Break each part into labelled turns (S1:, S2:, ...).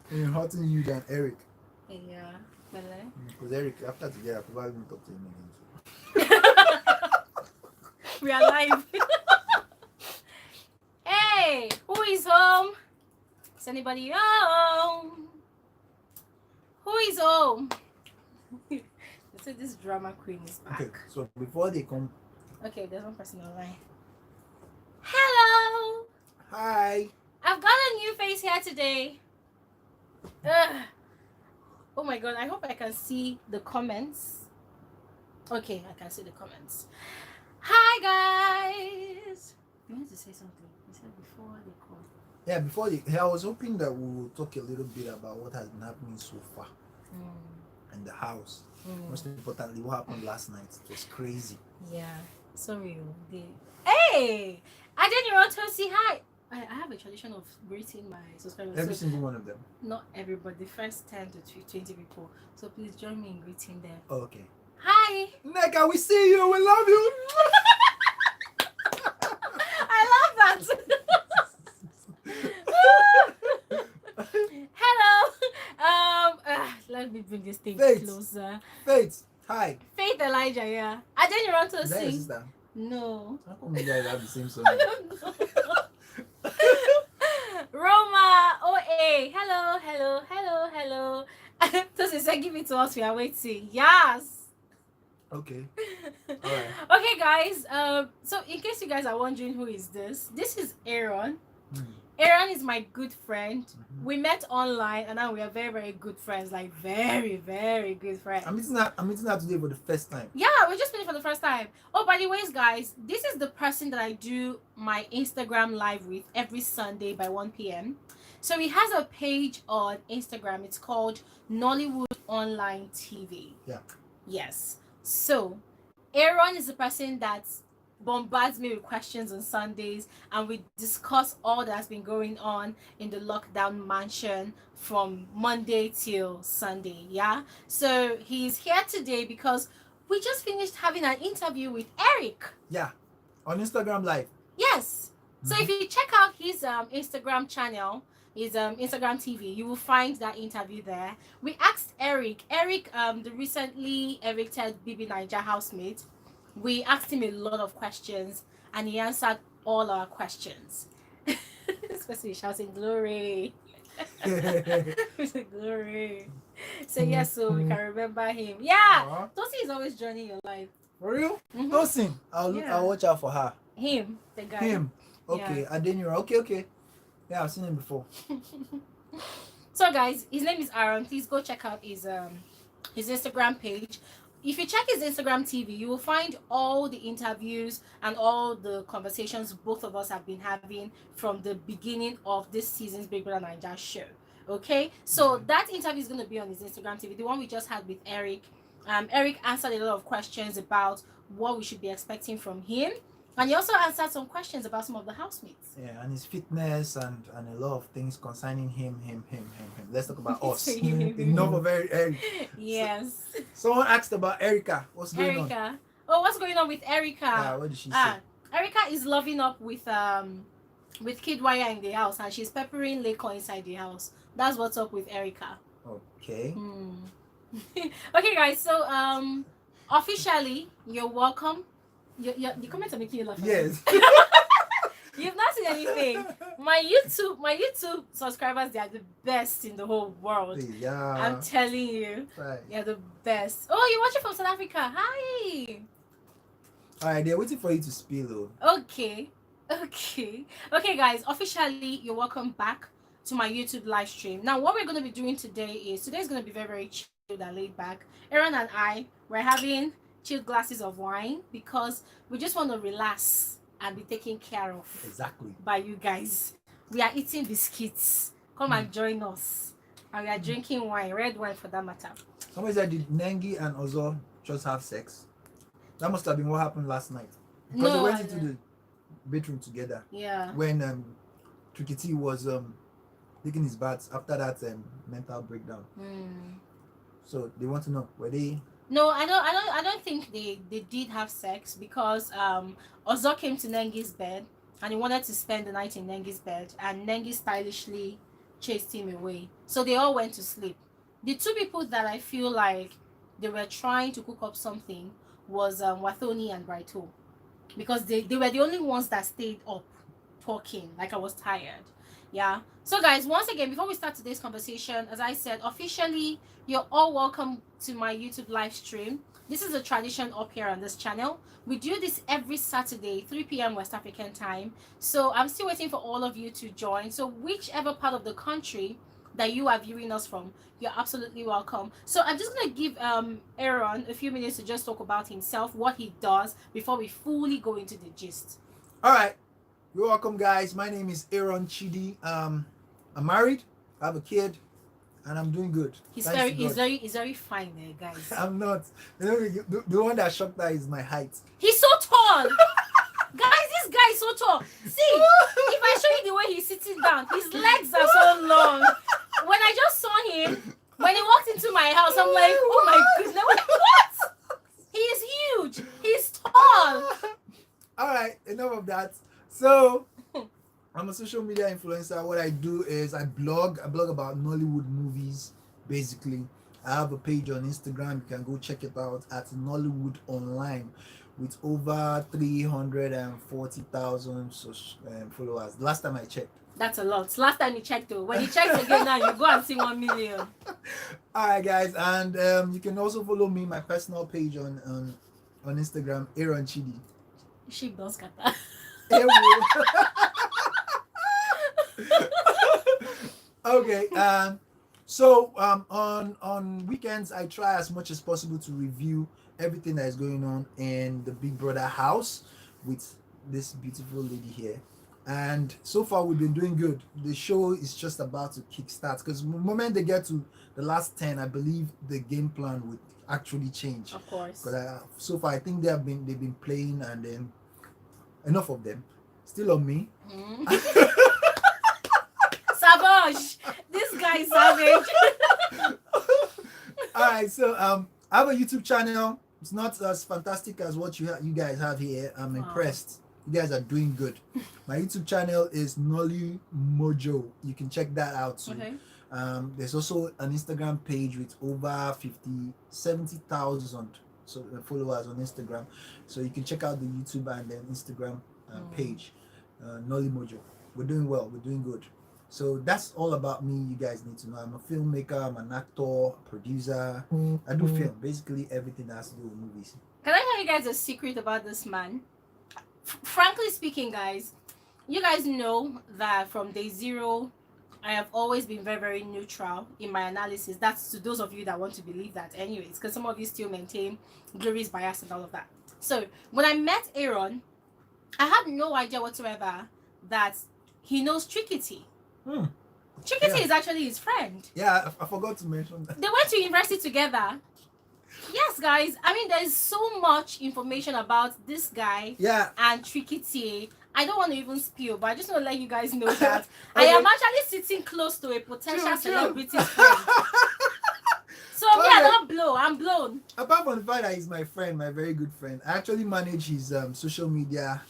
S1: And hurting you than Eric.
S2: Yeah.
S1: Because Eric, after together, I probably won't talk to him again.
S2: We are live. Hey, who is home? Is anybody home? Who is home? They say this drama queen is back.
S1: Okay, so before they come.
S2: Okay, there's one person online. Hello.
S1: Hi.
S2: I've got a new face here today. Ugh. Oh my god, I hope I can see the comments. Okay, I can see the comments. Hi guys. You want to say something? You said before they call.
S1: Yeah, before I was hoping that we will talk a little bit about what has been happening so far in the house. Most importantly, what happened last night. It was crazy.
S2: Yeah. Sorry. Hey! I didn't want to say hi. I have a tradition of greeting my subscribers.
S1: Every single one of them.
S2: Not everybody. The first 10 to 20 people. So please join me in greeting them.
S1: Oh, okay.
S2: Hi.
S1: Neka, we see you. We love you.
S2: I love that. Hello. Let me bring this thing closer.
S1: Faith. Hi.
S2: Faith Elijah, yeah. I didn't want to
S1: Is that your
S2: sing.
S1: sister?
S2: No.
S1: How come you guys have the same song?
S2: I don't know. Roma, OA. Hello. Tosi said, give it to us. We are waiting. Yes.
S1: Okay. All right.
S2: Okay, guys. So in case you guys are wondering who is this is Aaron. Aaron is my good friend. We met online, and now we are very, very good friends. Like very, very good friends.
S1: I'm meeting her today for the first time.
S2: Yeah, we're just meeting for the first time. Oh, by the ways, guys, this is the person that I do my Instagram live with every Sunday by 1 p.m. So he has a page on Instagram. It's called Nollywood Online TV.
S1: Yeah.
S2: Yes. So Aaron is the person that bombards me with questions on Sundays, and we discuss all that's been going on in the lockdown mansion from Monday till Sunday. Yeah. So he's here today because we just finished having an interview with Eric.
S1: Yeah. On Instagram Live.
S2: Yes. So if you check out his Instagram channel, his Instagram TV, you will find that interview there. We asked Eric, the recently evicted Bbnaija housemate. We asked him a lot of questions, and he answered all our questions. Especially shouting glory. Glory. So yes, so we can remember him. Yeah. Tosi is always joining your life.
S1: For real? Tosin. I'll watch out for her.
S2: Him, the guy.
S1: Him. Okay. Yeah. Adeyele. Okay. Yeah, I've seen him before.
S2: So guys, his name is Aaron. Please go check out his Instagram page. If you check his Instagram TV, you will find all the interviews and all the conversations both of us have been having from the beginning of this season's Bbnaija show. Okay, so that interview is going to be on his Instagram TV, the one we just had with Eric. Eric answered a lot of questions about what we should be expecting from him, and he also answered some questions about some of the housemates.
S1: Yeah, and his fitness and a lot of things concerning him. Let's talk about us. Enough of Eric.
S2: Yes.
S1: Someone asked about Erica. What's going on?
S2: Oh, what's going on with Erica?
S1: What did she say?
S2: Erica is loving up with Kid Wire in the house, and she's peppering Laycon inside the house. That's what's up with Erica.
S1: Okay.
S2: Okay, guys. So officially, you're welcome. The comments are making you laugh.
S1: Yes.
S2: You've not seen anything. My YouTube subscribers, they are the best in the whole world.
S1: Yeah.
S2: I'm telling you.
S1: Right.
S2: They're the best. Oh, you're watching from South Africa. Hi.
S1: Alright, they're waiting for you to spill though.
S2: Okay, guys. Officially, you're welcome back to my YouTube live stream. Now, what we're going to be doing today's going to be very, very chilled and laid back. Aaron and we're having chilled glasses of wine because we just want to relax and be taken care of.
S1: Exactly. By
S2: you guys. We are eating biscuits. Come and join us. And we are drinking wine, red wine for that matter.
S1: Somebody said, did Nengi and Ozo just have sex? That must have been what happened last night. Because they went into the bedroom together.
S2: Yeah.
S1: When Chukwu was taking his baths after that mental breakdown. So they want to know, were they?
S2: No, I don't think they did have sex because Ozo came to Nengi's bed and he wanted to spend the night in Nengi's bed, and Nengi stylishly chased him away. So they all went to sleep. The two people that I feel like they were trying to cook up something was Wathoni and Brighto, because they were the only ones that stayed up talking. Like, I was tired. Yeah. So guys, once again, before we start today's conversation, as I said, officially, you're all welcome to my YouTube live stream. This is a tradition up here on this channel. We do this every Saturday, 3 p.m. West African time. So I'm still waiting for all of you to join. So whichever part of the country that you are viewing us from, you're absolutely welcome. So I'm just going to give Aaron a few minutes to just talk about himself, what he does, before we fully go into the gist.
S1: All right. You're welcome, guys. My name is Aaron Chidi. I'm married. I have a kid, and I'm doing good.
S2: He's very fine there, guys.
S1: I'm not. The one that shocked her is my height.
S2: He's so tall. Guys, this guy is so tall. See, if I show you the way he's sitting down, his legs are so long. When I just saw him, when he walked into my house, I'm like, oh my goodness, what? He is huge. He's tall.
S1: All right, enough of that. So, I'm a social media influencer. What I do is I blog about Nollywood movies, basically. I have a page on Instagram. You can go check it out at Nollywood Online with over 340,000 followers. Last time I checked.
S2: That's a lot. Last time you checked, though. When you checked again now, you go and see 1 million.
S1: All right, guys. And you can also follow me, my personal page on Instagram, Aaron Chidi.
S2: Sheep don't scatter.
S1: Okay. So on weekends I try as much as possible to review everything that is going on in the Big Brother house with this beautiful lady here. And so far we've been doing good. The show is just about to kickstart, because the moment they get to the last 10, I believe the game plan would actually change.
S2: Of course.
S1: Because so far I think they've been playing, and then enough of them. Still on me.
S2: Savage. This guy is savage.
S1: All right, so I have a YouTube channel. It's not as fantastic as what you guys have here. I'm impressed. You guys are doing good. My YouTube channel is Nolly Mojo. You can check that out too.
S2: Okay.
S1: There's also an Instagram page with over 70,000 followers on Instagram. So you can check out the YouTube and then Instagram page, Nolly Mojo. We're doing well. We're doing good. So that's all about me. You guys need to know. I'm a filmmaker. I'm an actor, a producer. I do film. Basically everything that has to do with movies.
S2: Can I tell you guys a secret about this man? Frankly speaking, guys, you guys know that from day zero, I have always been very, very neutral in my analysis. That's to those of you that want to believe that anyways, because some of you still maintain Glory's bias and all of that. So when I met Aaron, I had no idea whatsoever that he knows Chukwu. Chukwu is actually his friend.
S1: Yeah, I forgot to mention that.
S2: They went to university together. Yes, guys. I mean, there's so much information about this guy and Chukwu. I don't want to even spill, but I just want to let you guys know that I am actually sitting close to a potential celebrity friend. So me, I don't blow. I'm blown.
S1: Apart from the fact that he's my friend, my very good friend, I actually manage his social media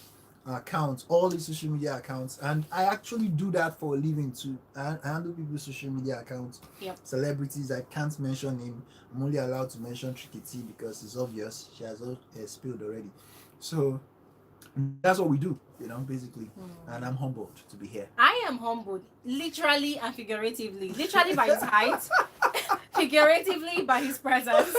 S1: accounts, all his social media accounts, and I actually do that for a living too. I handle people's social media accounts.
S2: Yep.
S1: Celebrities. I can't mention him. I'm only allowed to mention Chukwu because it's obvious. She has spilled already. So that's what we do, basically. And I'm humbled to be here.
S2: I am humbled, literally and figuratively. Literally by his height, figuratively by his presence.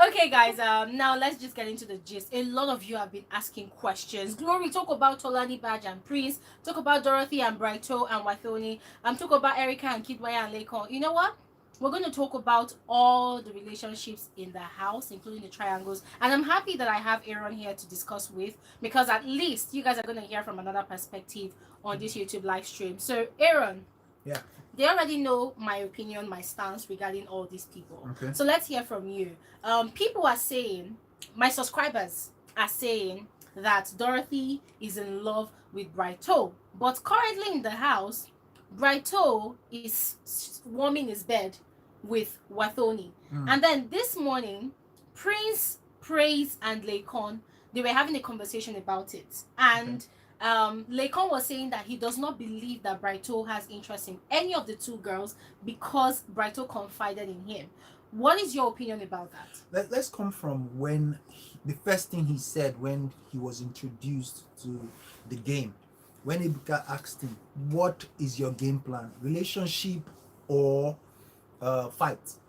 S2: Okay, guys, now let's just get into the gist. A lot of you have been asking questions. Glory, talk about Tolani Badge and Prince. Talk about Dorothy and Brighto and Wathoni. Talk about Erica and Kidwaya and Laycon. You know what? We're going to talk about all the relationships in the house, including the triangles. And I'm happy that I have Aaron here to discuss with, because at least you guys are going to hear from another perspective on this YouTube live stream. So, Aaron.
S1: Yeah.
S2: They already know my opinion, my stance regarding all these people.
S1: Okay.
S2: So let's hear from you. People are saying, my subscribers are saying that Dorothy is in love with Brighto. But currently in the house, Brighto is warming his bed with Wathoni. And then this morning, Prince, Praise, and Laycon, they were having a conversation about it. And Laycon was saying that he does not believe that Brighto has interest in any of the two girls because Brighto confided in him. What is your opinion about that?
S1: Let's come from the first thing he said when he was introduced to the game. When Ebuka asked him, "What is your game plan? Relationship or fight?"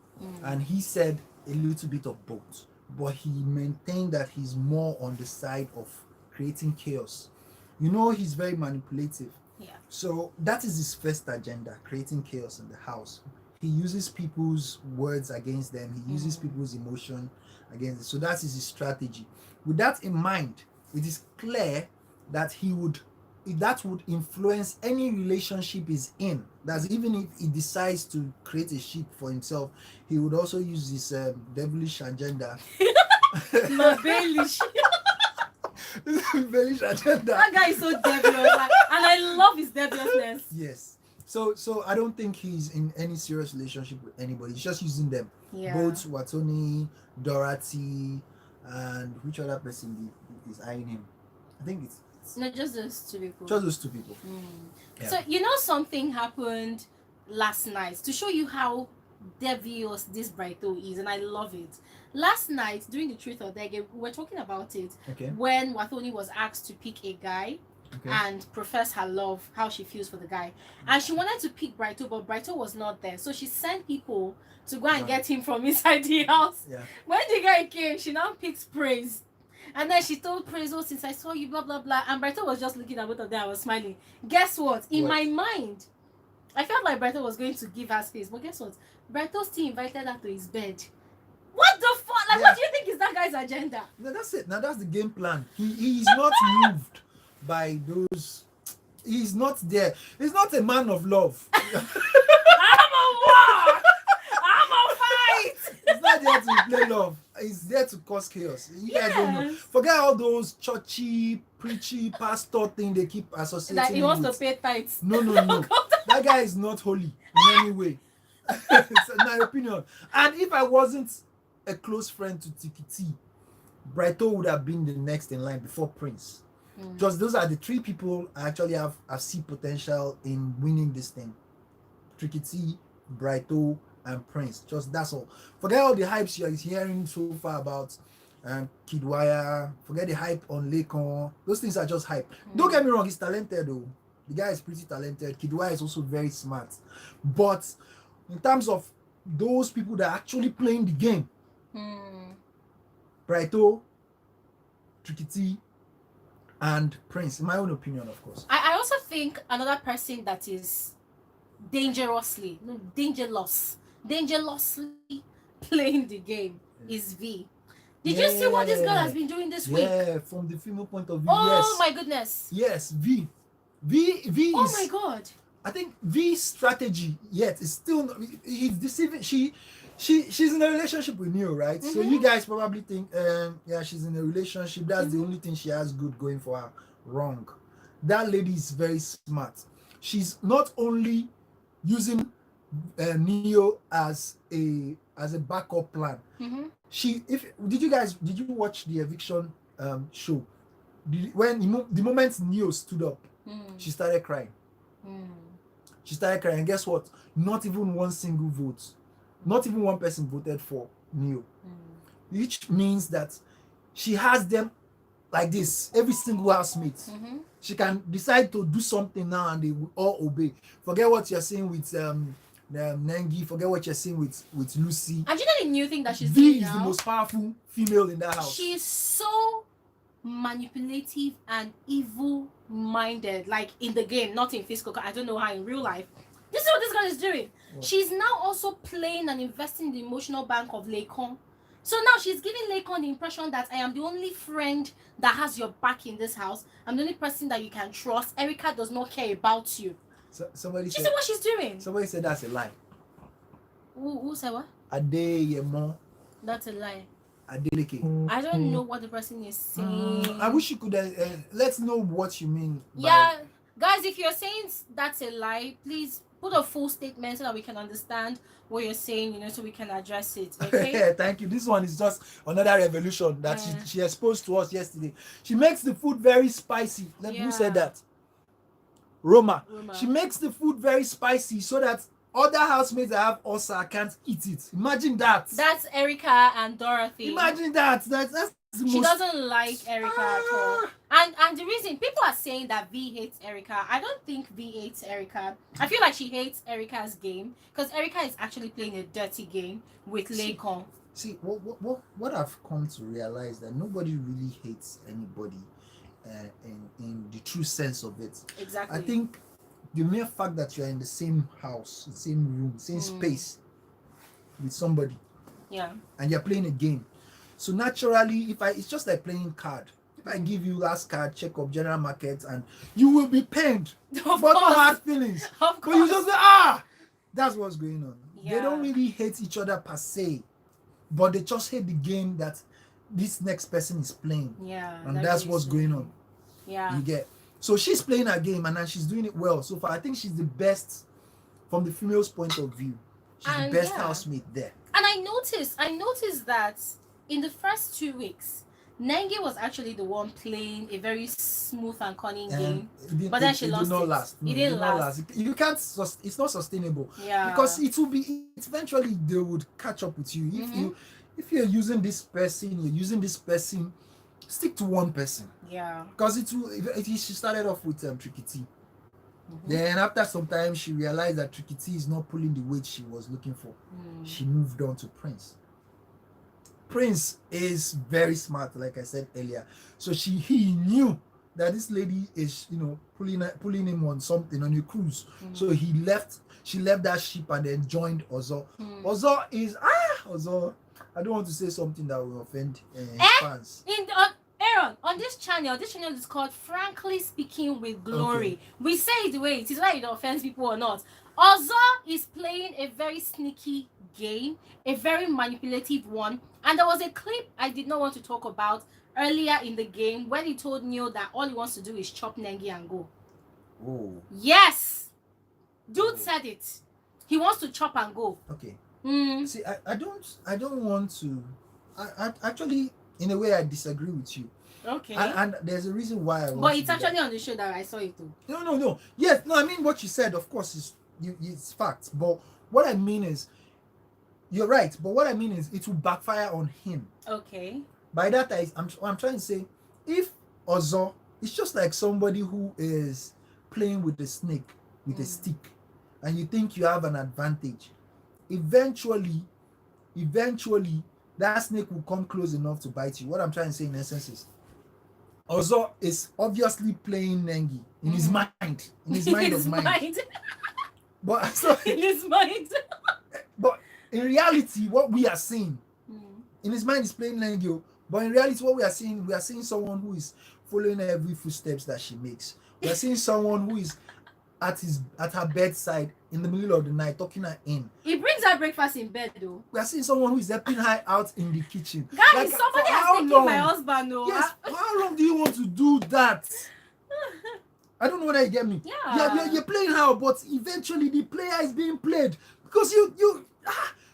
S1: And he said a little bit of both, but he maintained that he's more on the side of creating chaos. You know, he's very manipulative.
S2: Yeah.
S1: So that is his first agenda, creating chaos in the house. He uses people's words against them. He uses people's emotion against them. So that is his strategy. With that in mind, it is clear that that would influence any relationship he's in. That's even if he decides to create a ship for himself, he would also use this devilish agenda.
S2: My Baelish.
S1: Devilish agenda.
S2: That guy is so devious, and I love his deviousness.
S1: Yes. So I don't think he's in any serious relationship with anybody. He's just using them.
S2: Yeah.
S1: Both Watoni, Dorothy, and which other person is eyeing him? I think it's
S2: Not just those two people.
S1: just those two people. Yeah.
S2: So something happened last night to show you how devious this Brighto is, and I love it. Last night during the Truth or Dare game, we were talking about it.
S1: Okay.
S2: When Watoni was asked to pick a guy.
S1: Okay.
S2: And profess her love, how she feels for the guy, and she wanted to pick Brighto, but Brighto was not there, so she sent people to go and get him from inside the house.
S1: Yeah.
S2: When the guy came, she now picks Praise, and then she told Praise, "Oh, since I saw you, blah blah blah," and Brighto was just looking at both of them. I was smiling. Guess what? In my mind, I felt like Brighto was going to give her space, but guess what? Brighto still invited her to his bed. What the fuck? Like, what do you think is that guy's agenda?
S1: No, that's it. Now that's the game plan. He's not moved by those. He's not there. He's not a man of love.
S2: I'm a war. I'm a fight.
S1: He's not there to play love. He's there to cause chaos. You guys don't know. Forget all those churchy, preachy, pastor thing they keep associating.
S2: That he wants
S1: with.
S2: to pay tithes.
S1: No. That guy is not holy in any way. It's my opinion. And if I wasn't a close friend to Tikiti, Brighto would have been the next in line before Prince. Just those are the three people I actually have see potential in winning this thing. Tikiti, Brighto, and Prince. Just that's all. Forget all the hypes you're hearing so far about Kidwaya. Forget the hype on Laycon. Those things are just hype. Don't get me wrong, he's talented though. The guy is pretty talented. Kidwaya is also very smart. But in terms of those people that are actually playing the game, Brighto, Tikiti, and Prince, in my own opinion, of course.
S2: I also think another person that is dangerously playing the game is V. Did you see what this girl has been doing this week?
S1: Yeah, from the female point of view,
S2: Oh my goodness.
S1: Yes, V is...
S2: Oh my God.
S1: I think V's strategy is still not, he's deceiving. She's in a relationship with Neo, right? So you guys probably think she's in a relationship, that's the only thing she has good going for her. Wrong. That lady is very smart. She's not only using Neo as a backup plan. Did you watch the eviction show? The moment Neo stood up, she started crying. She started crying. And guess what? Not even one single vote. Not even one person voted for Neo. Which means that she has them like this, every single housemate. She can decide to do something now and they will all obey. Forget what you're saying with Nengi, forget what you're saying with Lucy.
S2: And you know the new thing that she's
S1: V
S2: doing
S1: is
S2: now?
S1: the most powerful female in that house.
S2: She's so manipulative and evil-minded, like in the game, not in physical. I don't know how in real life. This is what this girl is doing. What? She's now also playing and investing in the emotional bank of Laycon. So now she's giving Laycon the impression that I am the only friend that has your back in this house. I'm the only person that you can trust. Erica does not care about you.
S1: Somebody said,
S2: see what she's doing?
S1: Somebody said that's a lie.
S2: Who said what?
S1: Adeyele.
S2: That's a lie.
S1: Adeyele.
S2: I don't know what the person is saying.
S1: I wish you could let's know what you mean.
S2: Yeah, guys, if you're saying that's a lie, please put a full statement so that we can understand what you're saying, so we can address it. Okay.
S1: Thank you. This one is just another revolution that
S2: Mm.
S1: she exposed to us yesterday. She makes the food very spicy. Who said
S2: Yeah.
S1: that? Roma.
S2: Roma.
S1: She makes the food very spicy so that other housemates that have ulcer can't eat it. Imagine that.
S2: That's Erica and Dorothy.
S1: Imagine that. That's the
S2: She
S1: most.
S2: doesn't like Erica at all. And the reason people are saying that V hates Erica, I don't think V hates Erica. I feel like she hates Erica's game because Erica is actually playing a dirty game with Laycon.
S1: See, what I've come to realize that nobody really hates anybody in the true sense of it.
S2: Exactly.
S1: I think the mere fact that you're in the same house, the same room, same space with somebody,
S2: yeah,
S1: and you're playing a game. So naturally, it's just like playing card. If I give you last card, check up general market, and you will be pained, but not hard feelings.
S2: Of course.
S1: But you just say, that's what's going on.
S2: Yeah.
S1: They don't really hate each other per se, but they just hate the game that this next person is playing.
S2: Yeah.
S1: And that's what's going on.
S2: Yeah.
S1: You get. So she's playing her game and then she's doing it well. So far, I think she's the best from the female's point of view. She's the best housemate there.
S2: And I noticed that in the first 2 weeks, Nengi was actually the one playing a very smooth and cunning game. But then she lost it.
S1: Did not last.
S2: It didn't last.
S1: You can't. It's not sustainable.
S2: Yeah.
S1: Because it will be. Eventually, they would catch up with you. If you're using this person, stick to one person.
S2: Yeah.
S1: Because she started off with Tricky T. Then after some time, she realized that Tricky T is not pulling the weight she was looking for. She moved on to Prince. Prince is very smart, like I said earlier. So he knew that this lady is, pulling him on something, on a cruise. So she left that ship and then joined Ozo. Ozo is Ozo. I don't want to say something that will offend fans.
S2: Aaron, on this channel is called Frankly Speaking with Glory. Okay. We say it the way it is, whether it offends people or not. Ozo is playing a very sneaky game, a very manipulative one. And there was a clip I did not want to talk about earlier in the game when he told Neo that all he wants to do is chop Nengi and go.
S1: Oh.
S2: Yes! Dude said it. He wants to chop and go.
S1: Okay. See, I don't want to. I actually, in a way, I disagree with you.
S2: Okay.
S1: And there's a reason why I want
S2: But it's actually on the show that I saw it too.
S1: No. Yes, no, I mean what you said, of course, it's facts. But what I mean is, you're right. But what I mean is, it will backfire on him.
S2: Okay.
S1: By that, I'm trying to say, if Ozo, it's just like somebody who is playing with a snake, with a stick, and you think you have an advantage. Eventually, that snake will come close enough to bite you. What I'm trying to say in essence is, Ozo is obviously playing Nengi in his mind. In his mind of mind. But
S2: in his mind.
S1: But in reality, what we are seeing, in his mind is playing Nengi. But in reality, what we are seeing someone who is following every footsteps that she makes. We are seeing someone who is at her bedside in the middle of the night, talking her in.
S2: He brings her breakfast in bed though.
S1: We are seeing someone who is helping her out in the kitchen.
S2: Guys, somebody has taken my husband though.
S1: Yes, how long do you want to do that? I don't know whether you get me.
S2: Yeah.
S1: You're playing her, but eventually the player is being played. Because you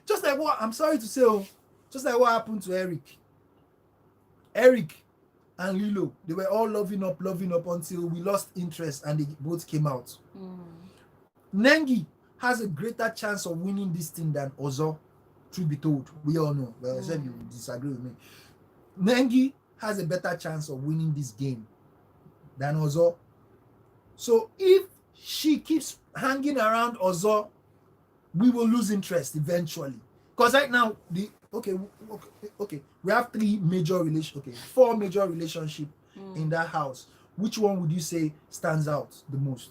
S1: just like what, I'm sorry to say, just like what happened to Eric and Lilo, they were all loving up until we lost interest and they both came out. Nengi has a greater chance of winning this thing than Ozo, truth be told. We all know. Well, I said you disagree with me. Nengi has a better chance of winning this game than Ozo. So if she keeps hanging around Ozo, we will lose interest eventually. Because right now, we have four major relationships in that house. Which one would you say stands out the most?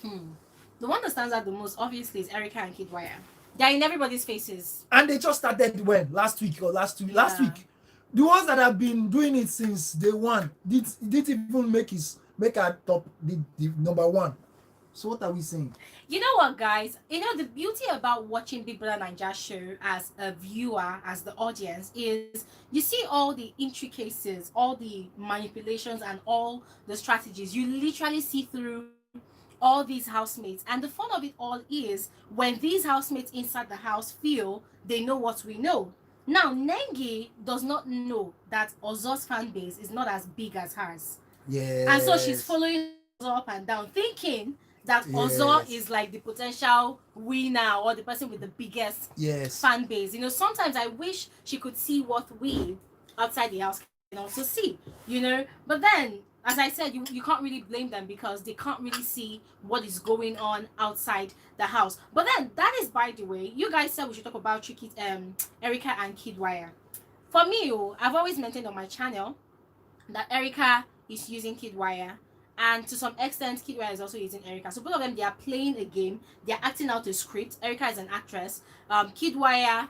S2: The one that stands out the most, obviously, is Erica and Kid Wire. They're in everybody's faces.
S1: And they just started when? Last week. Last week. The ones that have been doing it since day one didn't even make our top the number one. So what are we saying?
S2: You know what, guys? The beauty about watching Bbnaija show as a viewer, as the audience, is you see all the intricacies, all the manipulations, and all the strategies. You literally see through all these housemates. And the fun of it all is when these housemates inside the house feel they know what we know. Now, Nengi does not know that Ozo's fan base is not as big as hers.
S1: Yes.
S2: And so she's following Ozo up and down, thinking that Ozo is like the potential winner or the person with the biggest fan base. You know, sometimes I wish she could see what we outside the house can also see, you know. But then, as I said, you can't really blame them because they can't really see what is going on outside the house. But then, that is, by the way, you guys said we should talk about Tricky, Erica and Kidwire. For me, I've always maintained on my channel that Erica is using Kidwire, and to some extent Kidwire is also using Erica. So both of them, they are playing a game, they are acting out a script. Erica is an actress, Kidwire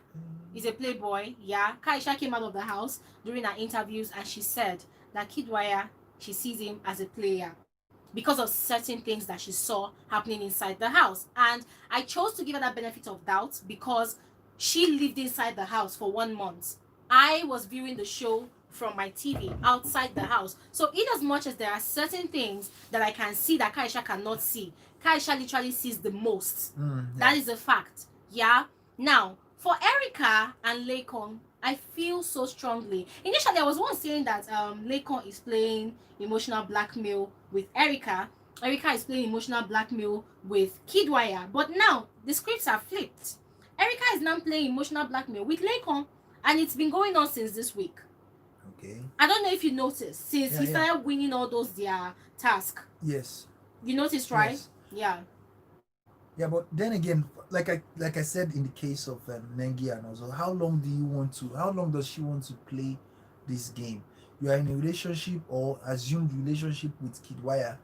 S2: is a playboy. Yeah, Kaisha came out of the house during her interviews and she said that Kidwire, she sees him as a player because of certain things that she saw happening inside the house. And I chose to give her that benefit of doubt because she lived inside the house for 1 month. I was viewing the show from my TV outside the house. So in as much as there are certain things that I can see that Kaisha cannot see, Kaisha literally sees the most. That is a fact. Yeah. Now, for Erica and Laycon, I feel so strongly. Initially, I was once saying that Laycon is playing emotional blackmail with Erica. Erica is playing emotional blackmail with Kidwire. But now, the scripts are flipped. Erica is now playing emotional blackmail with Laycon. And it's been going on since this week.
S1: Okay.
S2: I don't know if you noticed, since he started winning all those their tasks.
S1: Yes.
S2: You noticed, right?
S1: Yes.
S2: Yeah.
S1: Yeah, but then again, like I said in the case of Nengi and Ozo, how long does she want to play this game? You are in a relationship or assumed relationship with Kidwire,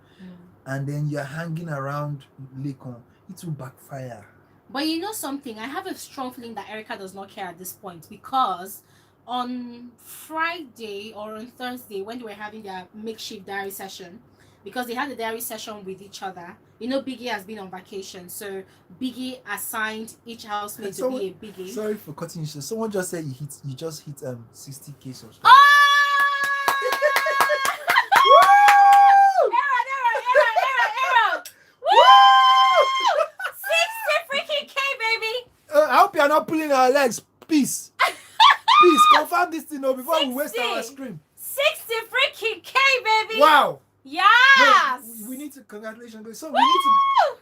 S1: and then you're hanging around Laycon. It will backfire.
S2: But you know something? I have a strong feeling that Erica does not care at this point because on Friday or on Thursday, when they were having their makeshift diary session, because they had a diary session with each other, you know, Biggie has been on vacation, so Biggie assigned each housemate to be a Biggie.
S1: Sorry for cutting you. Someone just said you just hit 60K subscribers.
S2: Oh!
S1: I hope you are not pulling our legs. Please. Please confirm this thing before 60. We waste our screen.
S2: 60 freaking K, baby.
S1: Wow.
S2: Yes.
S1: No, we need to congratulations. So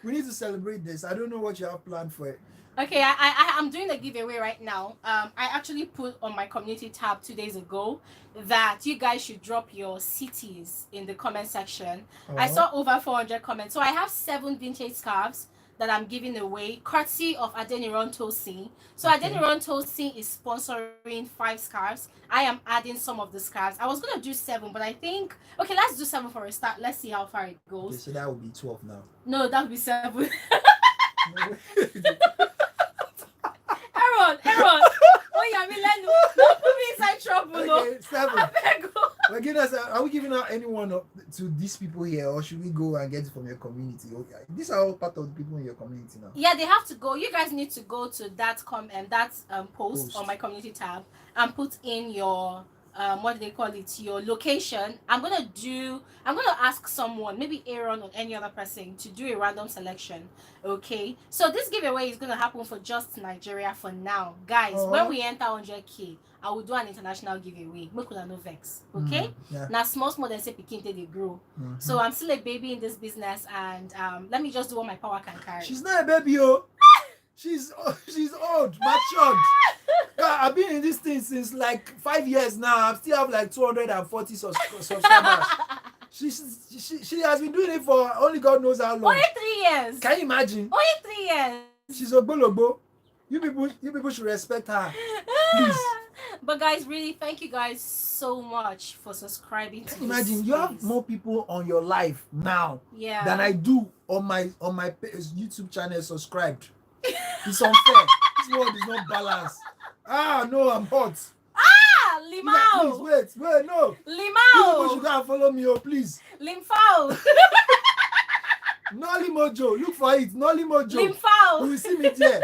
S1: we need to celebrate this. I don't know what you have planned for it.
S2: Okay, I'm doing a giveaway right now. I actually put on my community tab 2 days ago that you guys should drop your cities in the comment section. I saw over 400 comments. So I have 7 vintage scarves that I'm giving away, courtesy of Adeyele Tosin. So Adeyele Tosin is sponsoring 5 scarves. I am adding some of the scarves. I was gonna do 7, but I think let's do 7 for a start. Let's see how far it goes.
S1: Okay, so that would be 12 now.
S2: No, that would be 7. Aaron. Oh yeah, don't put me inside trouble.
S1: Okay, 7.
S2: Go.
S1: Are we giving out anyone to these people here, or should we go and get it from your community? Okay, these are all part of the people in your community now.
S2: Yeah, they have to go. You guys need to go to that post on my community tab and put in your what do they call it, your location. I'm gonna ask someone, maybe Aaron or any other person, to do a random selection. Okay, so this giveaway is gonna happen for just Nigeria for now, guys. When we enter 100K, I will do an international giveaway. Make una no vex, okay? Now small than say pikin they grow. So I'm still a baby in this business, and let me just do what my power can carry.
S1: She's not a baby, she's old, matured. God, I've been in this thing since like 5 years now. I still have like 240 subscribers. She has been doing it for only God knows how long.
S2: Only 3 years.
S1: Can you imagine?
S2: Only 3 years.
S1: She's a bolobo. You people should respect her. Please.
S2: But guys, really, thank you guys so much for subscribing to
S1: Imagine you have more people on your life now than I do on my YouTube channel subscribed. It's unfair. This world is not balanced. No, I'm hot.
S2: Limao.
S1: Please, wait, no.
S2: Limao.
S1: You should go and follow me, please.
S2: Limfao.
S1: Nolly Mojo, look for it. Nolly Mojo.
S2: Limfao.
S1: You will see me there.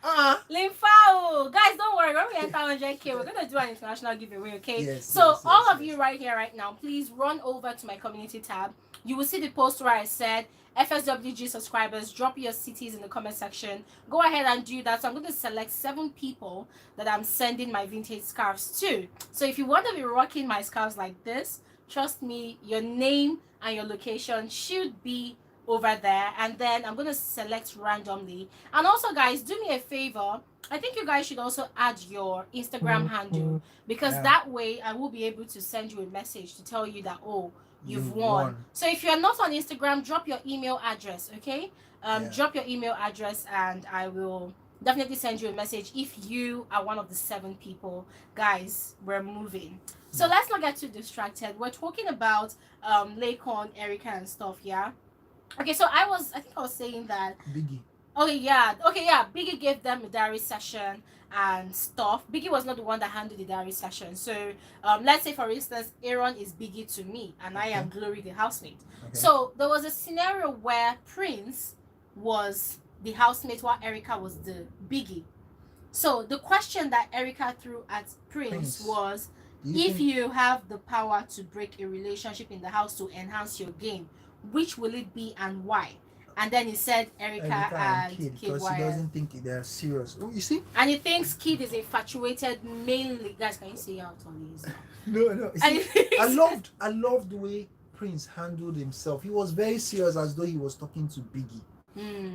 S2: Limfao. Guys, don't worry. When we enter 500K, we're gonna do an international giveaway, okay?
S1: Yes,
S2: So
S1: yes,
S2: all
S1: yes,
S2: of
S1: yes.
S2: you right here, right now, please run over to my community tab. You will see the post where I said FSWG subscribers, drop your cities in the comment section. Go ahead and do that. So I'm going to select 7 people that I'm sending my vintage scarves to. So if you want to be rocking my scarves like this, trust me, your name and your location should be over there, and then I'm going to select randomly. And also, guys, do me a favor. I think you guys should also add your Instagram handle, because
S1: Yeah.
S2: that way I will be able to send you a message to tell you that, oh, you've
S1: You
S2: won. So if you're not on Instagram, drop your email address, okay?
S1: Yeah.
S2: Drop your email address and I will definitely send you a message if you are one of the 7 people. Guys, we're moving. So let's not get too distracted. We're talking about Laycon, Erica, and stuff, yeah? Okay, so I think I was saying that
S1: Biggie.
S2: Okay, yeah. Biggie gave them a diary session and stuff. Biggie was not the one that handled the diary session. So, let's say for instance, Aaron is Biggie to me, and I am Glory, the housemate. Okay. So there was a scenario where Prince was the housemate, while Erica was the Biggie. So the question that Erica threw at Prince was, if you have the power to break a relationship in the house to enhance your game, which will it be and why? And then he said Erica and Kid,
S1: because he doesn't think they're serious. Oh, you see?
S2: And he thinks Kid is infatuated mainly. Guys, can you see out on this?
S1: No. See, I loved the way Prince handled himself. He was very serious, as though he was talking to Biggie.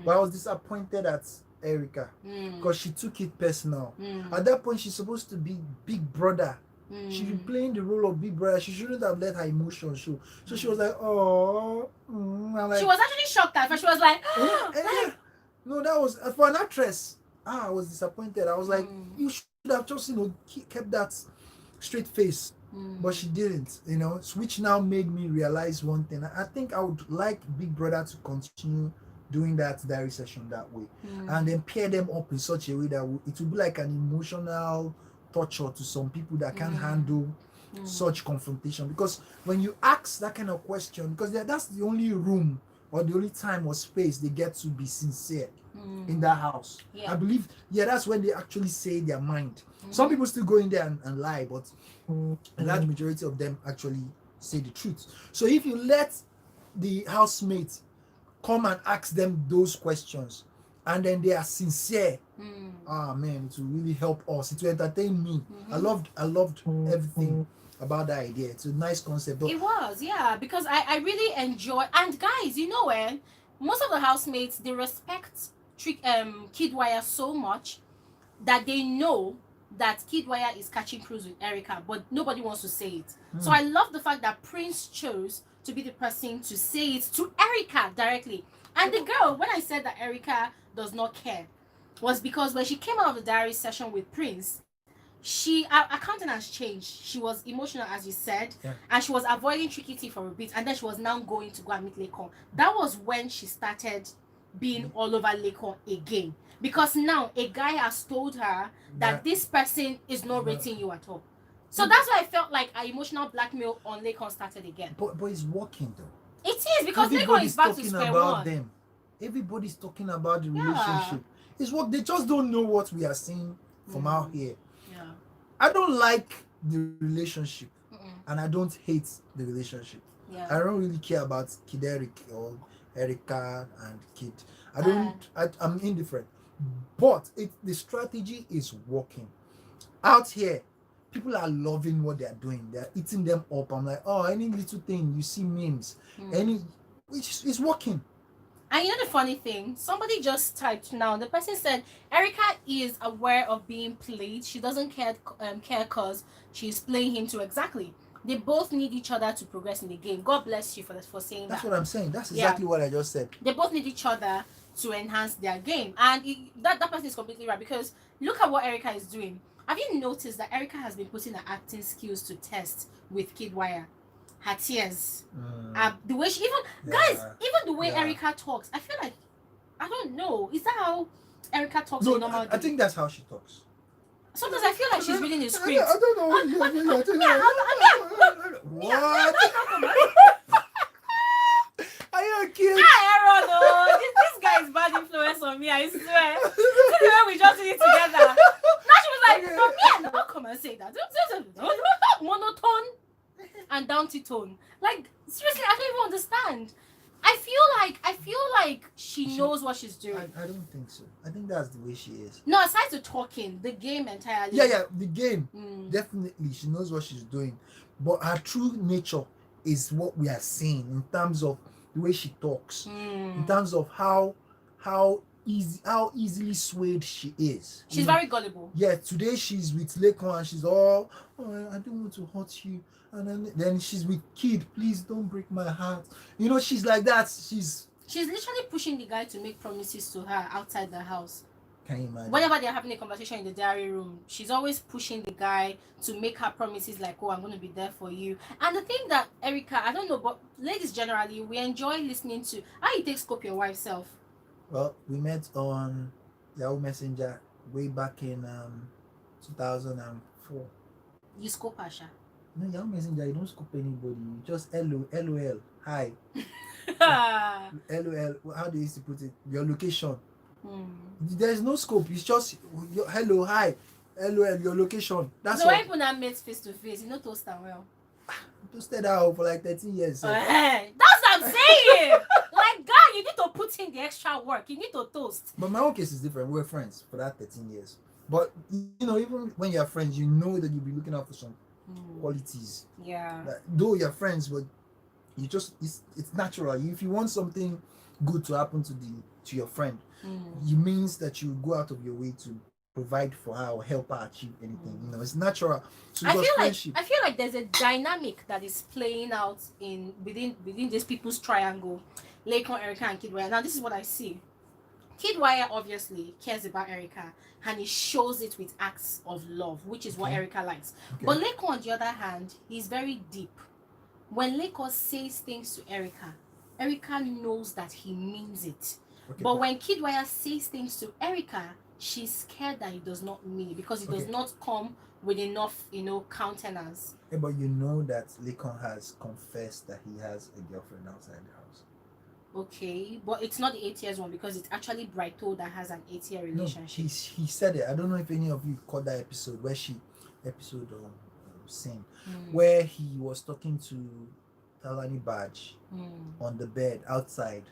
S1: But I was disappointed at Erica because she took it personal. At that point, she's supposed to be big brother. She's been playing the role of big brother. She shouldn't have let her emotions show. So she was like, oh.
S2: Like, she was actually shocked at first. She was like, oh.
S1: No, that was for an actress. I was disappointed. I was like, you should have just, kept that straight face. But she didn't, which now made me realize one thing. I think I would like Big Brother to continue doing that diary session that way, and then pair them up in such a way that it would be like an emotional torture to some people that can't handle such confrontation. Because when you ask that kind of question, because that's the only room or the only time or space they get to be sincere in that house. I believe, that's when they actually say their mind. Some people still go in there and lie, but a large majority of them actually say the truth. So if you let the housemates come and ask them those questions, and then they are sincere, man, it will really help us. It will entertain me. I loved everything about that idea. It's a nice concept.
S2: It was, because I really enjoy. And guys, most of the housemates, they respect Kidwire so much that they know that Kidwire is catching cruise with Erica, but nobody wants to say it. So I love the fact that Prince chose to be the person to say it to Erica directly. And the girl, when I said that Erica does not care, was because when she came out of the diary session with Prince, her countenance changed. She was emotional, as you said, and she was avoiding Tricky T for a bit, and then she was now going to go and meet Laycon. That was when she started being all over Laycon again, because now a guy has told her that this person is not rating you at all. So that's why I felt like our emotional blackmail on Laycon started again.
S1: But it's working though.
S2: It is, because Laycon is back to square one.
S1: Them. Everybody's talking about the relationship. It's what they just don't know what we are seeing from out here. I don't like the relationship, and I don't hate the relationship. I don't really care about Kid Eric or Erica and Kid. I'm indifferent. But the strategy is working. Out here, people are loving what they're doing. They're eating them up. I'm like, any little thing, you see memes. Which is working.
S2: And the funny thing, somebody just typed now. The person said Erica is aware of being played. She doesn't care because she's playing him too. Exactly. They both need each other to progress in the game. God bless you for saying that.
S1: That's what I'm saying. That's exactly what I just said.
S2: They both need each other to enhance their game. And that person is completely right, because look at what Erica is doing. Have you noticed that Erica has been putting her acting skills to test with Kidwire? Her tears, the way she even the way Erica talks, I feel like, I don't know, is that how Erica talks?
S1: No, I think that's how she talks.
S2: Sometimes I feel like she's reading the script.
S1: I don't know. What? Are you kidding?
S2: Hi, Aaron. This guy is bad influence on me, I swear. This is when we just did it together. Now she was like, from me and tone. Like seriously, I don't even understand. I feel like she knows what she's doing.
S1: I don't think so. I think that's the way she is.
S2: No, aside the talking, the game entirely.
S1: Yeah, the game.
S2: Mm.
S1: Definitely, she knows what she's doing. But her true nature is what we are seeing in terms of the way she talks, in terms of how easily swayed she is.
S2: She's very gullible.
S1: Yeah, today she's with Laycon and she's all, oh, I don't want to hurt you. And then she's with Kid, please don't break my heart. She's like that. She's
S2: literally pushing the guy to make promises to her outside the house.
S1: Can you imagine?
S2: Whenever they're having a conversation in the diary room, she's always pushing the guy to make her promises like, oh, I'm going to be there for you. And the thing that Erica, I don't know, but ladies generally, we enjoy listening to how you take scope your wife's self.
S1: Well, we met on Yahoo Messenger way back in 2004.
S2: You scope her, Sha?
S1: No, Yahoo Messenger, you don't scope anybody. You just LOL, hi. LOL, how do you used to put it? Your location. There's no scope. It's just hello, hi, LOL, your location. That's
S2: so when people now met face to face, you know toast her well.
S1: Toasted her for like 13 years. So.
S2: That's what I'm saying. Like, God, you need to put in the extra work. You need to toast.
S1: But my own case is different. We were friends for that 13 years. But even when you're friends, you know that you'll be looking out for some qualities.
S2: Yeah.
S1: Though you're friends, but you just it's natural. If you want something good to happen to your friend, it means that you go out of your way to provide for her or help her achieve anything. It's natural. So
S2: I feel like there's a dynamic that is playing out within these people's triangle, Laycon, Erica, and Kidwaya. Now this is what I see. Kidwaya obviously cares about Erica and he shows it with acts of love, which is what Erica likes. Okay. But Laycon, on the other hand, he's very deep. When Laycon says things to Erica, Erica knows that he means it. Okay. But when Kidwaya says things to Erica, she's scared that he does not mean it because it does not come with enough, countenance.
S1: Yeah, but you know that Laycon has confessed that he has a girlfriend outside the house.
S2: Okay, but it's not the 8 years one because it's actually Brighto that has an 8-year relationship.
S1: No, he said it. I don't know if any of you caught that episode where where he was talking to Talani Badge on the bed outside,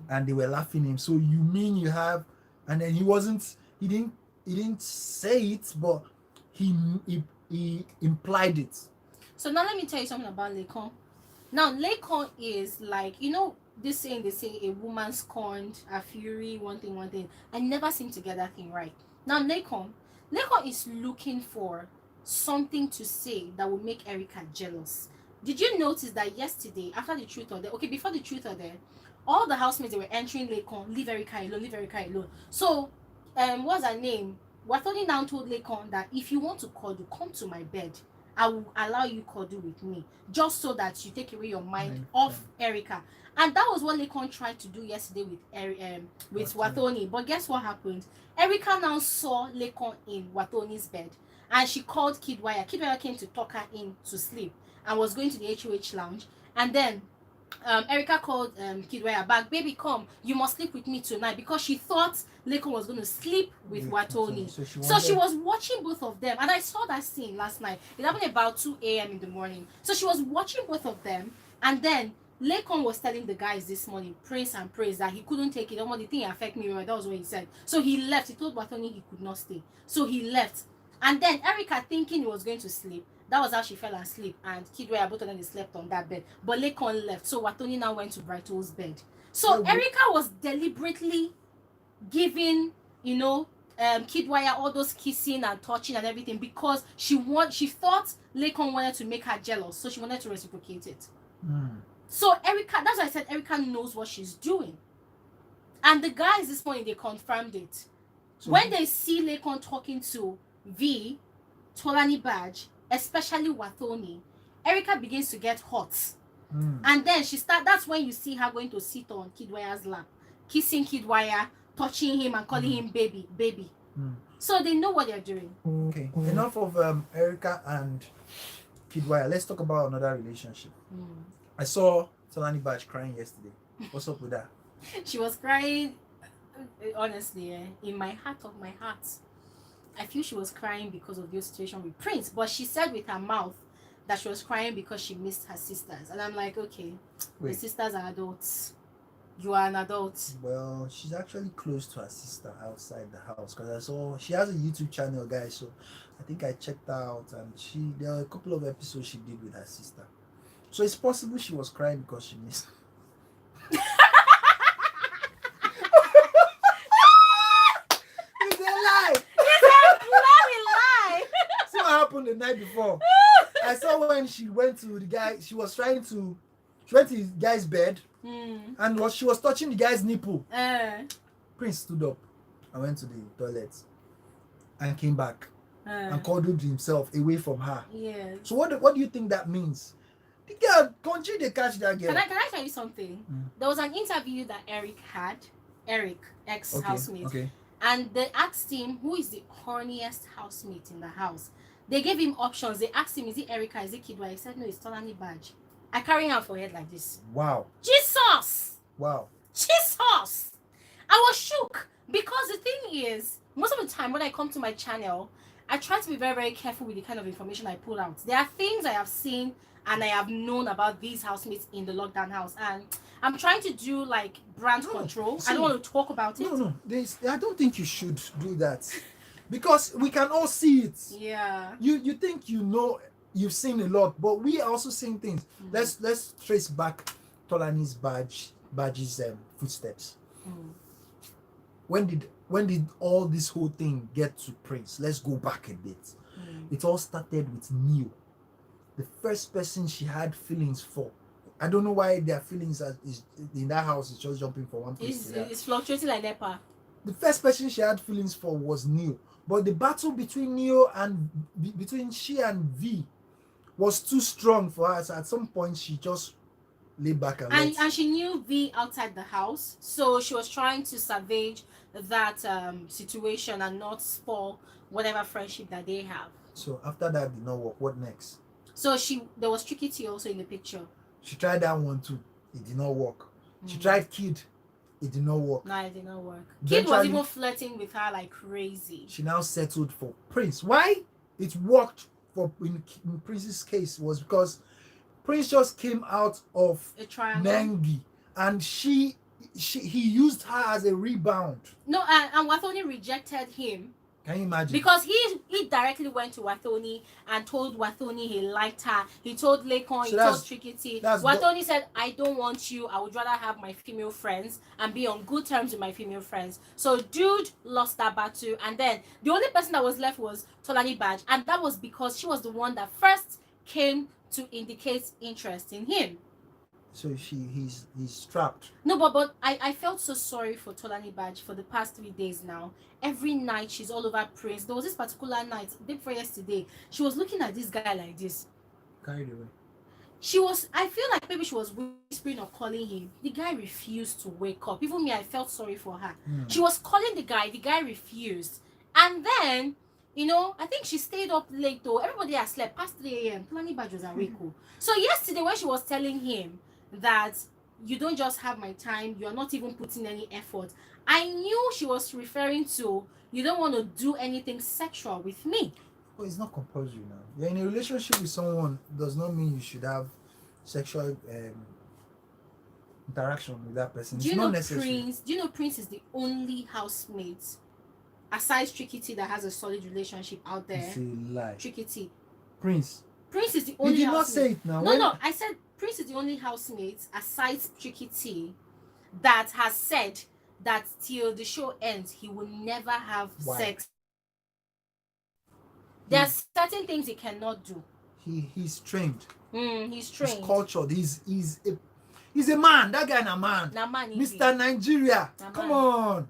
S1: and they were laughing him. So you mean you have? And then he didn't say it, but he implied it. So
S2: now let me tell you something about Laycon. Now Laycon is like, this saying, they say a woman scorned, a fury, one thing. I never seem to get that thing right. Now Laycon is looking for something to say that will make Erica jealous. Did you notice that yesterday, after the truth or dare, before the truth or dare, all the housemates, they were entering Laycon, leave Erica alone. So, what's her name? Wathoni now told Laycon that if you want to cuddle, come to my bed. I will allow you cuddle with me, just so that you take away your mind off Erica. And that was what Laycon tried to do yesterday with Wathoni. But guess what happened? Erica now saw Laycon in Wathoni's bed, and she called Kidwaya. Kidwaya came to talk her in to sleep and was going to the HOH lounge. And then Erica called Kidwaya back, baby, come, you must sleep with me tonight, because she thought Laycon was going to sleep with Wathoni. So she was watching both of them, and I saw that scene last night. It happened about 2 a.m. in the morning. So she was watching both of them, and then Laycon was telling the guys this morning, praise and praise, that he couldn't take it. Oh, the thing affect me, that was what he said. So he left. He told Wathoni he could not stay. So he left. And then Erica, thinking he was going to sleep, that was how she fell asleep, and Kidwaya, both of them, they slept on that bed. But Laycon left, so Wathoni now went to Brighto's bed. So Erica was deliberately giving, Kidwaya all those kissing and touching and everything because she thought Laycon wanted to make her jealous, so she wanted to reciprocate it. So Erica, that's why I said Erica knows what she's doing. And the guys this morning, they confirmed it. So when they see Laycon talking to V, Tolani Badge, especially Wathoni, Erica begins to get hot. And then that's when you see her going to sit on Kidwaya's lap, kissing Kidwaya, touching him and calling him baby. So they know what they're doing.
S1: Okay, enough of Erica and Kidwaya. Let's talk about another relationship. I saw Tolani Badge crying yesterday. What's up with that?
S2: She was crying, honestly, in my heart of my heart. I feel she was crying because of the situation with Prince, but she said with her mouth that she was crying because she missed her sisters. And I'm like, okay, the
S1: Wait.
S2: sisters are adults. You are an adult.
S1: Well, she's actually close to her sister outside the house because I saw she has a YouTube channel, guys. So I think I checked her out, and there are a couple of episodes she did with her sister. So it's possible she was crying because she missed. It's a lie.
S2: It's a bloody lie.
S1: See what happened the night before? I saw when she went to the guy. She went to his guy's bed, and she was touching the guy's nipple. Prince stood up and went to the toilet and came back and cuddled himself away from her.
S2: Yes.
S1: So what do you think that means? The girl, country they catch that girl.
S2: Can I tell you something? There was an interview that Eric had, ex-housemate.
S1: Okay.
S2: And they asked him who is the horniest housemate in the house. They gave him options. They asked him, is it Erica, is it Kidwa? He said, no, it's Tolani Badge. I carry her for head like this.
S1: Wow.
S2: Jesus!
S1: Wow.
S2: Jesus! I was shook because the thing is, most of the time when I come to my channel, I try to be very, very careful with the kind of information I pull out. There are things I have seen and I have known about these housemates in the lockdown house, and I'm trying to do like brand control.
S1: See,
S2: I don't want to talk about it.
S1: No. I don't think you should do that because we can all see it.
S2: Yeah.
S1: You think you know, you've seen a lot, but we are also seeing things. Let's trace back Tolani's badge's footsteps. When did all this whole thing get to Prince? Let's go back a bit. It all started with Neil, the first person she had feelings for. I don't know why their feelings is in that house is just jumping from one place to the other.
S2: It's fluctuating like NEPA.
S1: The first person she had feelings for was Neil, but the battle between Neil and between she and V was too strong for her. So at some point she just lay back
S2: and she knew V outside the house, so she was trying to salvage that situation and not spoil whatever friendship that they have.
S1: So after that did not work, what next?
S2: So there was Tricky T also in the picture.
S1: She tried that one too. It did not work. She tried Kid. It did not work.
S2: No, it did not work. Kid was even flirting with her like crazy.
S1: She now settled for Prince. Why it worked for in Prince's case was because Prince just came out of
S2: a triangle.
S1: Nengi, and he used her as a rebound.
S2: No, and Wathoni rejected him.
S1: Can you imagine?
S2: Because he directly went to Wathoni and told Wathoni he liked her. He told Laycon, he told Tricky T. Wathoni said, I don't want you. I would rather have my female friends and be on good terms with my female friends. So dude lost that battle, and then the only person that was left was Tolani Badge, and that was because she was the one that first came to indicate interest in him.
S1: So he's trapped.
S2: No, but I felt so sorry for Tolani Badge for the past 3 days now. Every night she's all over Prince. There was this particular night, day before yesterday, she was looking at this guy like this.
S1: Carried away.
S2: I feel like maybe she was whispering or calling him. The guy refused to wake up. Even me, I felt sorry for her. She was calling the guy refused. And then, I think she stayed up late though. Everybody had slept past 3 a.m. Tolani Badge was awake. So yesterday when she was telling him that you don't just have my time, you're not even putting any effort, I knew she was referring to you don't want to do anything sexual with me.
S1: Oh, it's not compulsory now. You're in a relationship with someone does not mean you should have sexual interaction with that person. It's not necessary.
S2: Do you know Prince is the only housemate aside Tricky T that has a solid relationship out there?
S1: It's a lie.
S2: Tricky T.
S1: Prince
S2: is the only.
S1: You did
S2: housemate.
S1: Not say it now.
S2: No, I said Prince is the only housemate aside Tricky T that has said that till the show ends he will never have sex. There are certain things he cannot do.
S1: He's trained.
S2: He's trained.
S1: He's cultured. He's a man. That guy na man. Mr. Nigeria. Come on.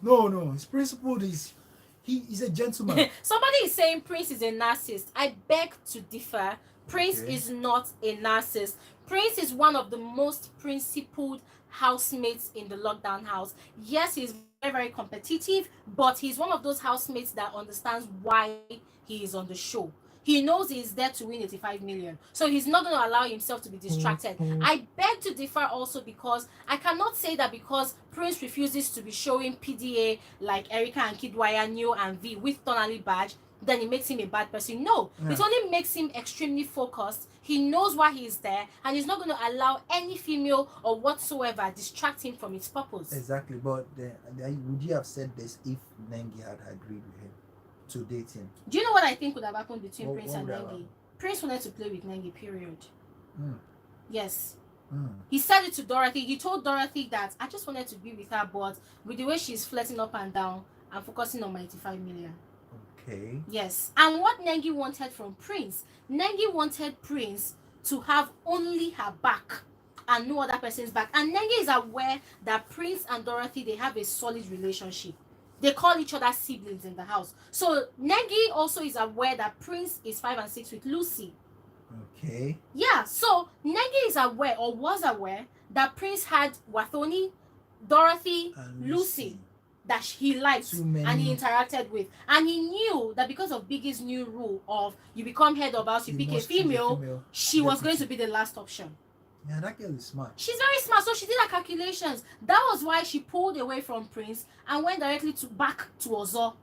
S1: No. His principle is he's a gentleman.
S2: Somebody is saying Prince is a narcissist. I beg to differ. Prince is not a narcissist. Prince is one of the most principled housemates in the lockdown house. Yes, he's very, very competitive, but he's one of those housemates that understands why he is on the show. He knows he's there to win 85 million. So he's not going to allow himself to be distracted. I beg to differ also, because I cannot say that because Prince refuses to be showing PDA like Erica and Kidwaya, Neo and V with Tonali badge, then it makes him a bad person. No, it only makes him extremely focused. He knows why he's there, and he's not going to allow any female or whatsoever distract him from his purpose.
S1: Exactly, but would you have said this if Nengi had agreed with him to date him?
S2: Do you know what I think would have happened between Prince and Nengi? Prince wanted to play with Nengi, period. Yes. He said it to Dorothy. He told Dorothy that I just wanted to be with her, but with the way she's flirting up and down, I'm focusing on my 85 million.
S1: Okay.
S2: Yes. And what Nengi wanted from Prince, Nengi wanted Prince to have only her back and no other person's back. And Nengi is aware that Prince and Dorothy, they have a solid relationship. They call each other siblings in the house. So Nengi also is aware that Prince is 5 and 6 with Lucy.
S1: Okay.
S2: Yeah, so Nengi is aware, or was aware, that Prince had Wathoni, Dorothy,
S1: And
S2: Lucy that he liked and he interacted with. And he knew that because of Biggie's new rule of you become head of house, you pick a female, she was going to be the last option.
S1: Yeah, that girl is smart.
S2: She's very smart, so she did her calculations. That was why she pulled away from Prince and went directly back to Ozo.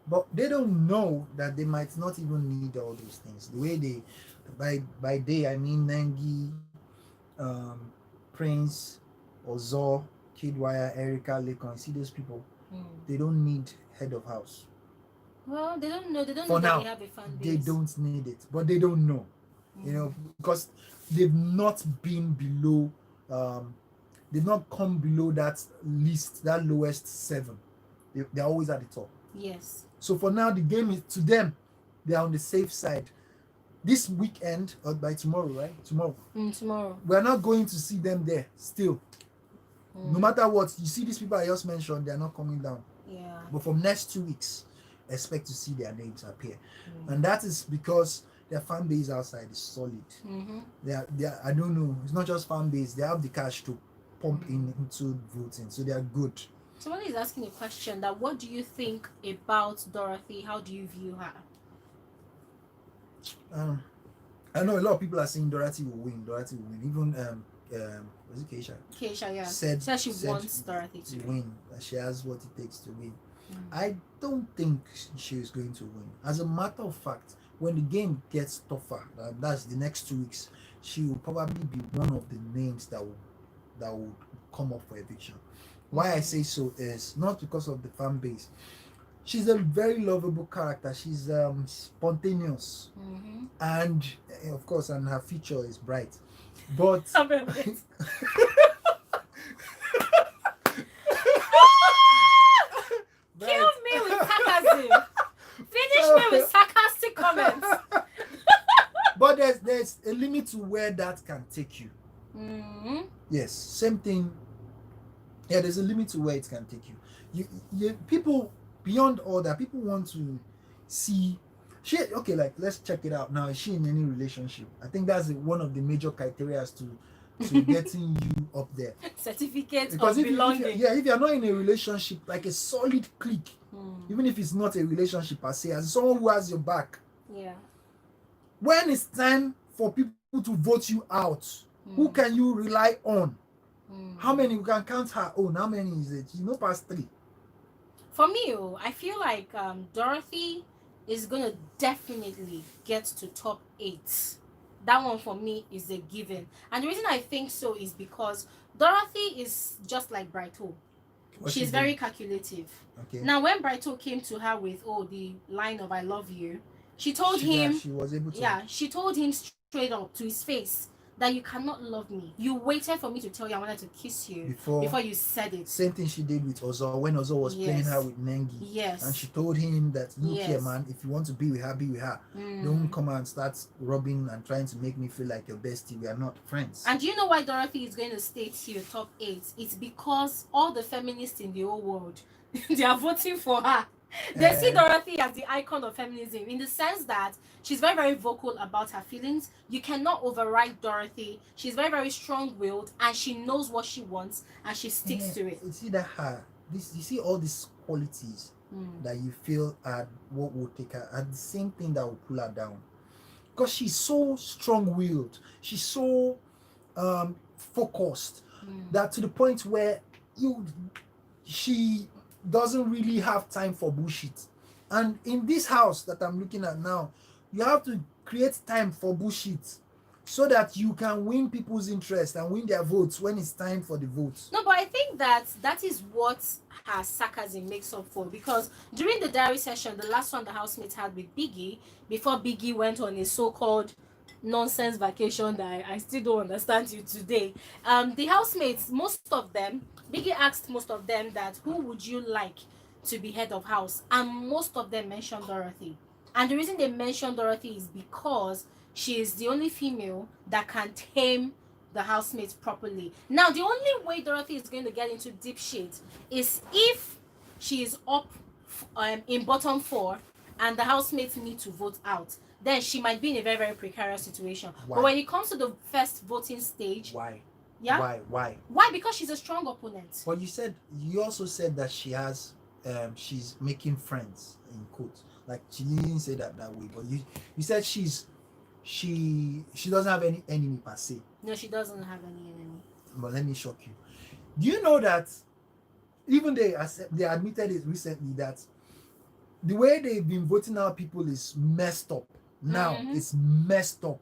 S1: But they don't know that they might not even need all those things. The way they, by day, I mean Nengi, Prince, Ozo, Kidwaya, Erica, Laycon. See those people? They don't need head of house.
S2: Well, they don't know. They don't
S1: For
S2: know
S1: now,
S2: that they have a fan base.
S1: they don't need it, but they don't know. You know, because they've not been below, they've not come below that list, that lowest 7. They're always at the top.
S2: Yes.
S1: So for now, the game is to them, they're on the safe side. This weekend, or by tomorrow, right? Tomorrow.
S2: Tomorrow.
S1: We're not going to see them there still. No matter what, you see these people I just mentioned, they're not coming down.
S2: Yeah.
S1: But from next 2 weeks, expect to see their names appear. And that is because their fan base outside is solid. They are, I don't know, it's not just fan base, they have the cash to pump into voting, so they are good.
S2: Somebody is asking a question that what do you think about Dorothy? How do you view her?
S1: I know a lot of people are saying Dorothy will win. Even was it Keisha?
S2: Keisha, yeah.
S1: Said
S2: she wants Dorothy to
S1: win. That she has what it takes to win. I don't think she is going to win. As a matter of fact, when the game gets tougher, that's the next 2 weeks, she will probably be one of the names that will come up for eviction. Why I say so is not because of the fan base. She's a very lovable character. She's spontaneous, and of course, and her future is bright. But
S2: kill me with sarcasm. Finish me with sarcastic comments.
S1: But there's a limit to where that can take you. Yes, same thing. Yeah, there's a limit to where it can take you. You people, beyond all that, people want to see she. Okay, like let's check it out now. Is she in any relationship? I think that's one of the major criteria to getting you up there.
S2: Certificate
S1: Because
S2: of
S1: if
S2: belonging.
S1: if you're not in a relationship, like a solid clique, even if it's not a relationship per se, as someone who has your back.
S2: Yeah.
S1: When it's time for people to vote you out, who can you rely on? How many you can count her own? How many is it? You know, past 3.
S2: For me, I feel like Dorothy is gonna definitely get to top 8. That one for me is a given, and the reason I think so is because Dorothy is just like Brighto. She's very calculative.
S1: Okay.
S2: Now, when Brighto came to her with the line of "I love you," she told him.
S1: She was able to.
S2: Yeah, she told him straight up to his face that you cannot love me. You waited for me to tell you I wanted to kiss you before you said it.
S1: Same thing she did with Ozo when Ozo was playing her with Nengi.
S2: Yes.
S1: And she told him that, look here, man, if you want to be with her, be with her. Don't come and start rubbing and trying to make me feel like your bestie. We are not friends.
S2: And do you know why Dorothy is going to stay to top 8? It's because all the feminists in the whole world, they are voting for her. They see Dorothy as the icon of feminism in the sense that she's very, very vocal about her feelings. You cannot override Dorothy. She's very, very strong-willed, and she knows what she wants, and she sticks to it.
S1: You see that you see all these qualities that you feel are what will take her, and the same thing that will pull her down. Because she's so strong-willed, she's so focused, that to the point where she doesn't really have time for bullshit. And in this house that I'm looking at now, you have to create time for bullshit so that you can win people's interest and win their votes when it's time for the votes.
S2: No, but I think that is what her sarcasm makes up for, because during the diary session, the last one the housemates had with Biggie, before Biggie went on a so-called nonsense vacation that I still don't understand you today, the housemates, most of them, Biggie asked most of them that who would you like to be head of house, and most of them mentioned Dorothy. And the reason they mentioned Dorothy is because she is the only female that can tame the housemates properly. Now, the only way Dorothy is going to get into deep shit is if she is up in bottom 4 and the housemates need to vote out. Then she might be in a very, very precarious situation.
S1: Why?
S2: But when it comes to the first voting stage,
S1: Why?
S2: Yeah.
S1: Why?
S2: Because she's a strong opponent.
S1: Well, you also said that she has she's making friends in quotes. Like, she didn't say that way, but you said she doesn't have any enemy per se.
S2: No, she doesn't have any enemy.
S1: But let me shock you. Do you know that even they admitted it recently that the way they've been voting out people is messed up. Now it's messed up.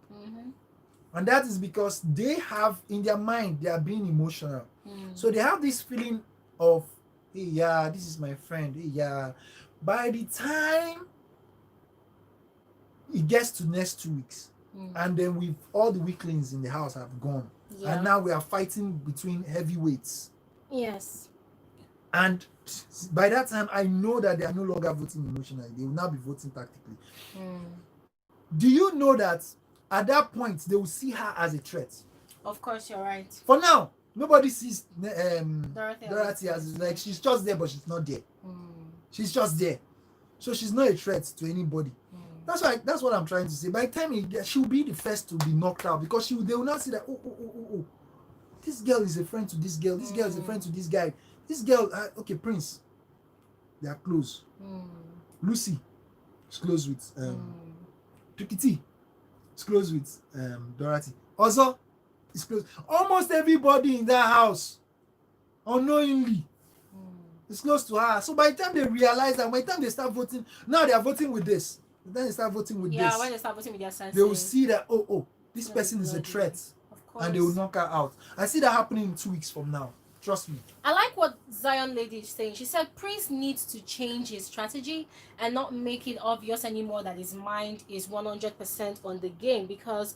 S1: And that is because they have in their mind, they are being emotional. So they have this feeling of, hey, yeah, this is my friend. Hey, yeah. By the time it gets to next 2 weeks, and then all the weaklings in the house have gone. Yeah. And now we are fighting between heavyweights.
S2: Yes.
S1: And by that time, I know that they are no longer voting emotionally. They will now be voting tactically. Do you know that at that point, they will see her as a threat?
S2: Of course, you're right.
S1: For now, nobody sees Dorothy as, like, she's just there, but she's not there. She's just there. So she's not a threat to anybody. That's what I'm trying to say. By the time she'll be the first to be knocked out, because they will not see that, oh, this girl is a friend to this girl. This girl is a friend to this guy. This girl, okay, Prince, they are close. Lucy is close with Tukiti is close with Dorothy. Ozo is close. Almost everybody in that house, unknowingly, is close to her. So by the time they realize that, by the time they start voting, now they are voting with this. Then they start voting with this.
S2: Yeah, when they start voting with their senses,
S1: they will see that, this person is a threat.
S2: Of course.
S1: And they will knock her out. I see that happening in 2 weeks from now. Trust me.
S2: I like what Zion Lady is saying. She said Prince needs to change his strategy and not make it obvious anymore that his mind is 100% on the game, because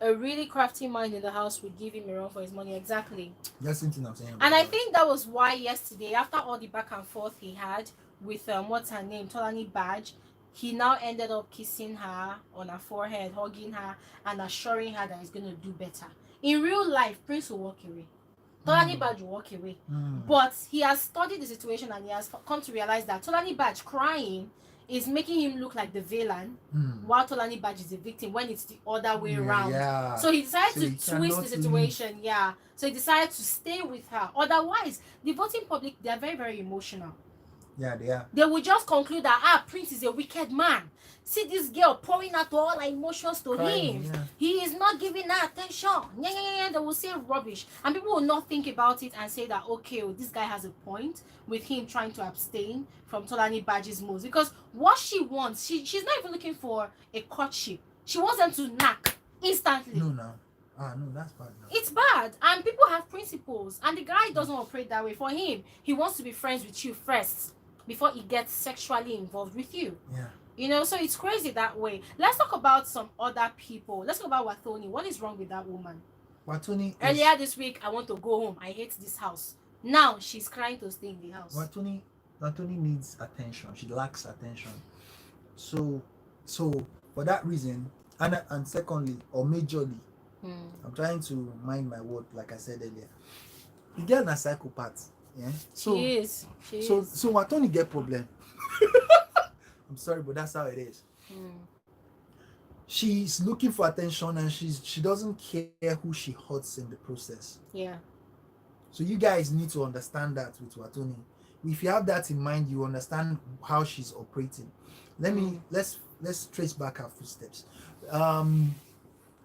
S2: a really crafty mind in the house would give him a run for his money. Exactly.
S1: That's something I'm saying.
S2: And I think that was why yesterday, after all the back and forth he had with what's her name, Tolani Badge, he now ended up kissing her on her forehead, hugging her, and assuring her that he's going to do better. In real life, Prince will walk away. Tolani Badge will walk away. But he has studied the situation and he has come to realize that Tolani Badge crying is making him look like the villain, while Tolani Badge is the victim when it's the other way around. Yeah. So he decided to twist the situation. Leave. Yeah. So he decided to stay with her. Otherwise, the voting public, they are very, very emotional.
S1: Yeah, they are.
S2: They will just conclude that Prince is a wicked man. See this girl pouring out all her emotions to him. Yeah. He is not giving her attention. Yeah. They will say rubbish. And people will not think about it and say that, okay, this guy has a point with him trying to abstain from Tolani Badge's moves. Because what she wants, she's not even looking for a courtship. She wants them to knock instantly.
S1: No, that's bad. No.
S2: It's bad. And people have principles. And the guy doesn't operate that way. For him, he wants to be friends with you first before he gets sexually involved with you.
S1: Yeah.
S2: You know, so it's crazy that way. Let's talk about some other people. Let's talk about Wathoni. What is wrong with that woman?
S1: Wathoni.
S2: Earlier this week, I want to go home. I hate this house. Now she's crying to stay in the house.
S1: Wathoni needs attention. She lacks attention. So for that reason, and secondly or majorly, I'm trying to mind my word, like I said earlier. The girl is a psychopath. Yeah. So
S2: she is.
S1: So Wathoni get problem. I'm sorry, but that's how it is. She's looking for attention and she doesn't care who she hurts in the process.
S2: Yeah.
S1: So you guys need to understand that with Wathoni. if you have that in mind, you understand how she's operating. Let's trace back her footsteps.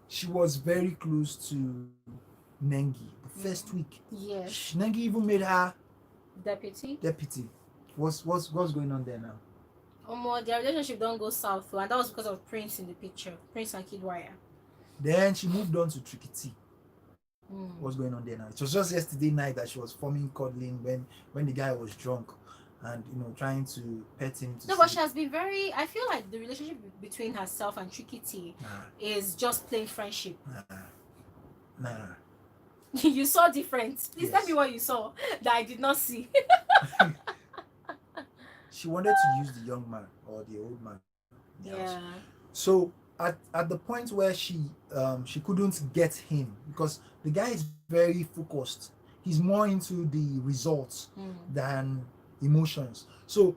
S1: She was very close to Nengi the first week.
S2: Yes.
S1: Nengi even made her
S2: Deputy.
S1: What's going on there now?
S2: Their relationship don't go south, and that was because of Prince in the picture. Prince and Kidwire.
S1: Then she moved on to Tricky T. What's going on there now? It was just yesterday night that she was forming cuddling when the guy was drunk, and trying to pet him.
S2: But she has been very. I feel like the relationship between herself and Tricky T is just plain friendship.
S1: Nah.
S2: You saw difference. Please tell me what you saw that I did not see.
S1: She wanted to use the young man or the old man.
S2: Yeah.
S1: So at the point where she couldn't get him because the guy is very focused. He's more into the results than emotions. So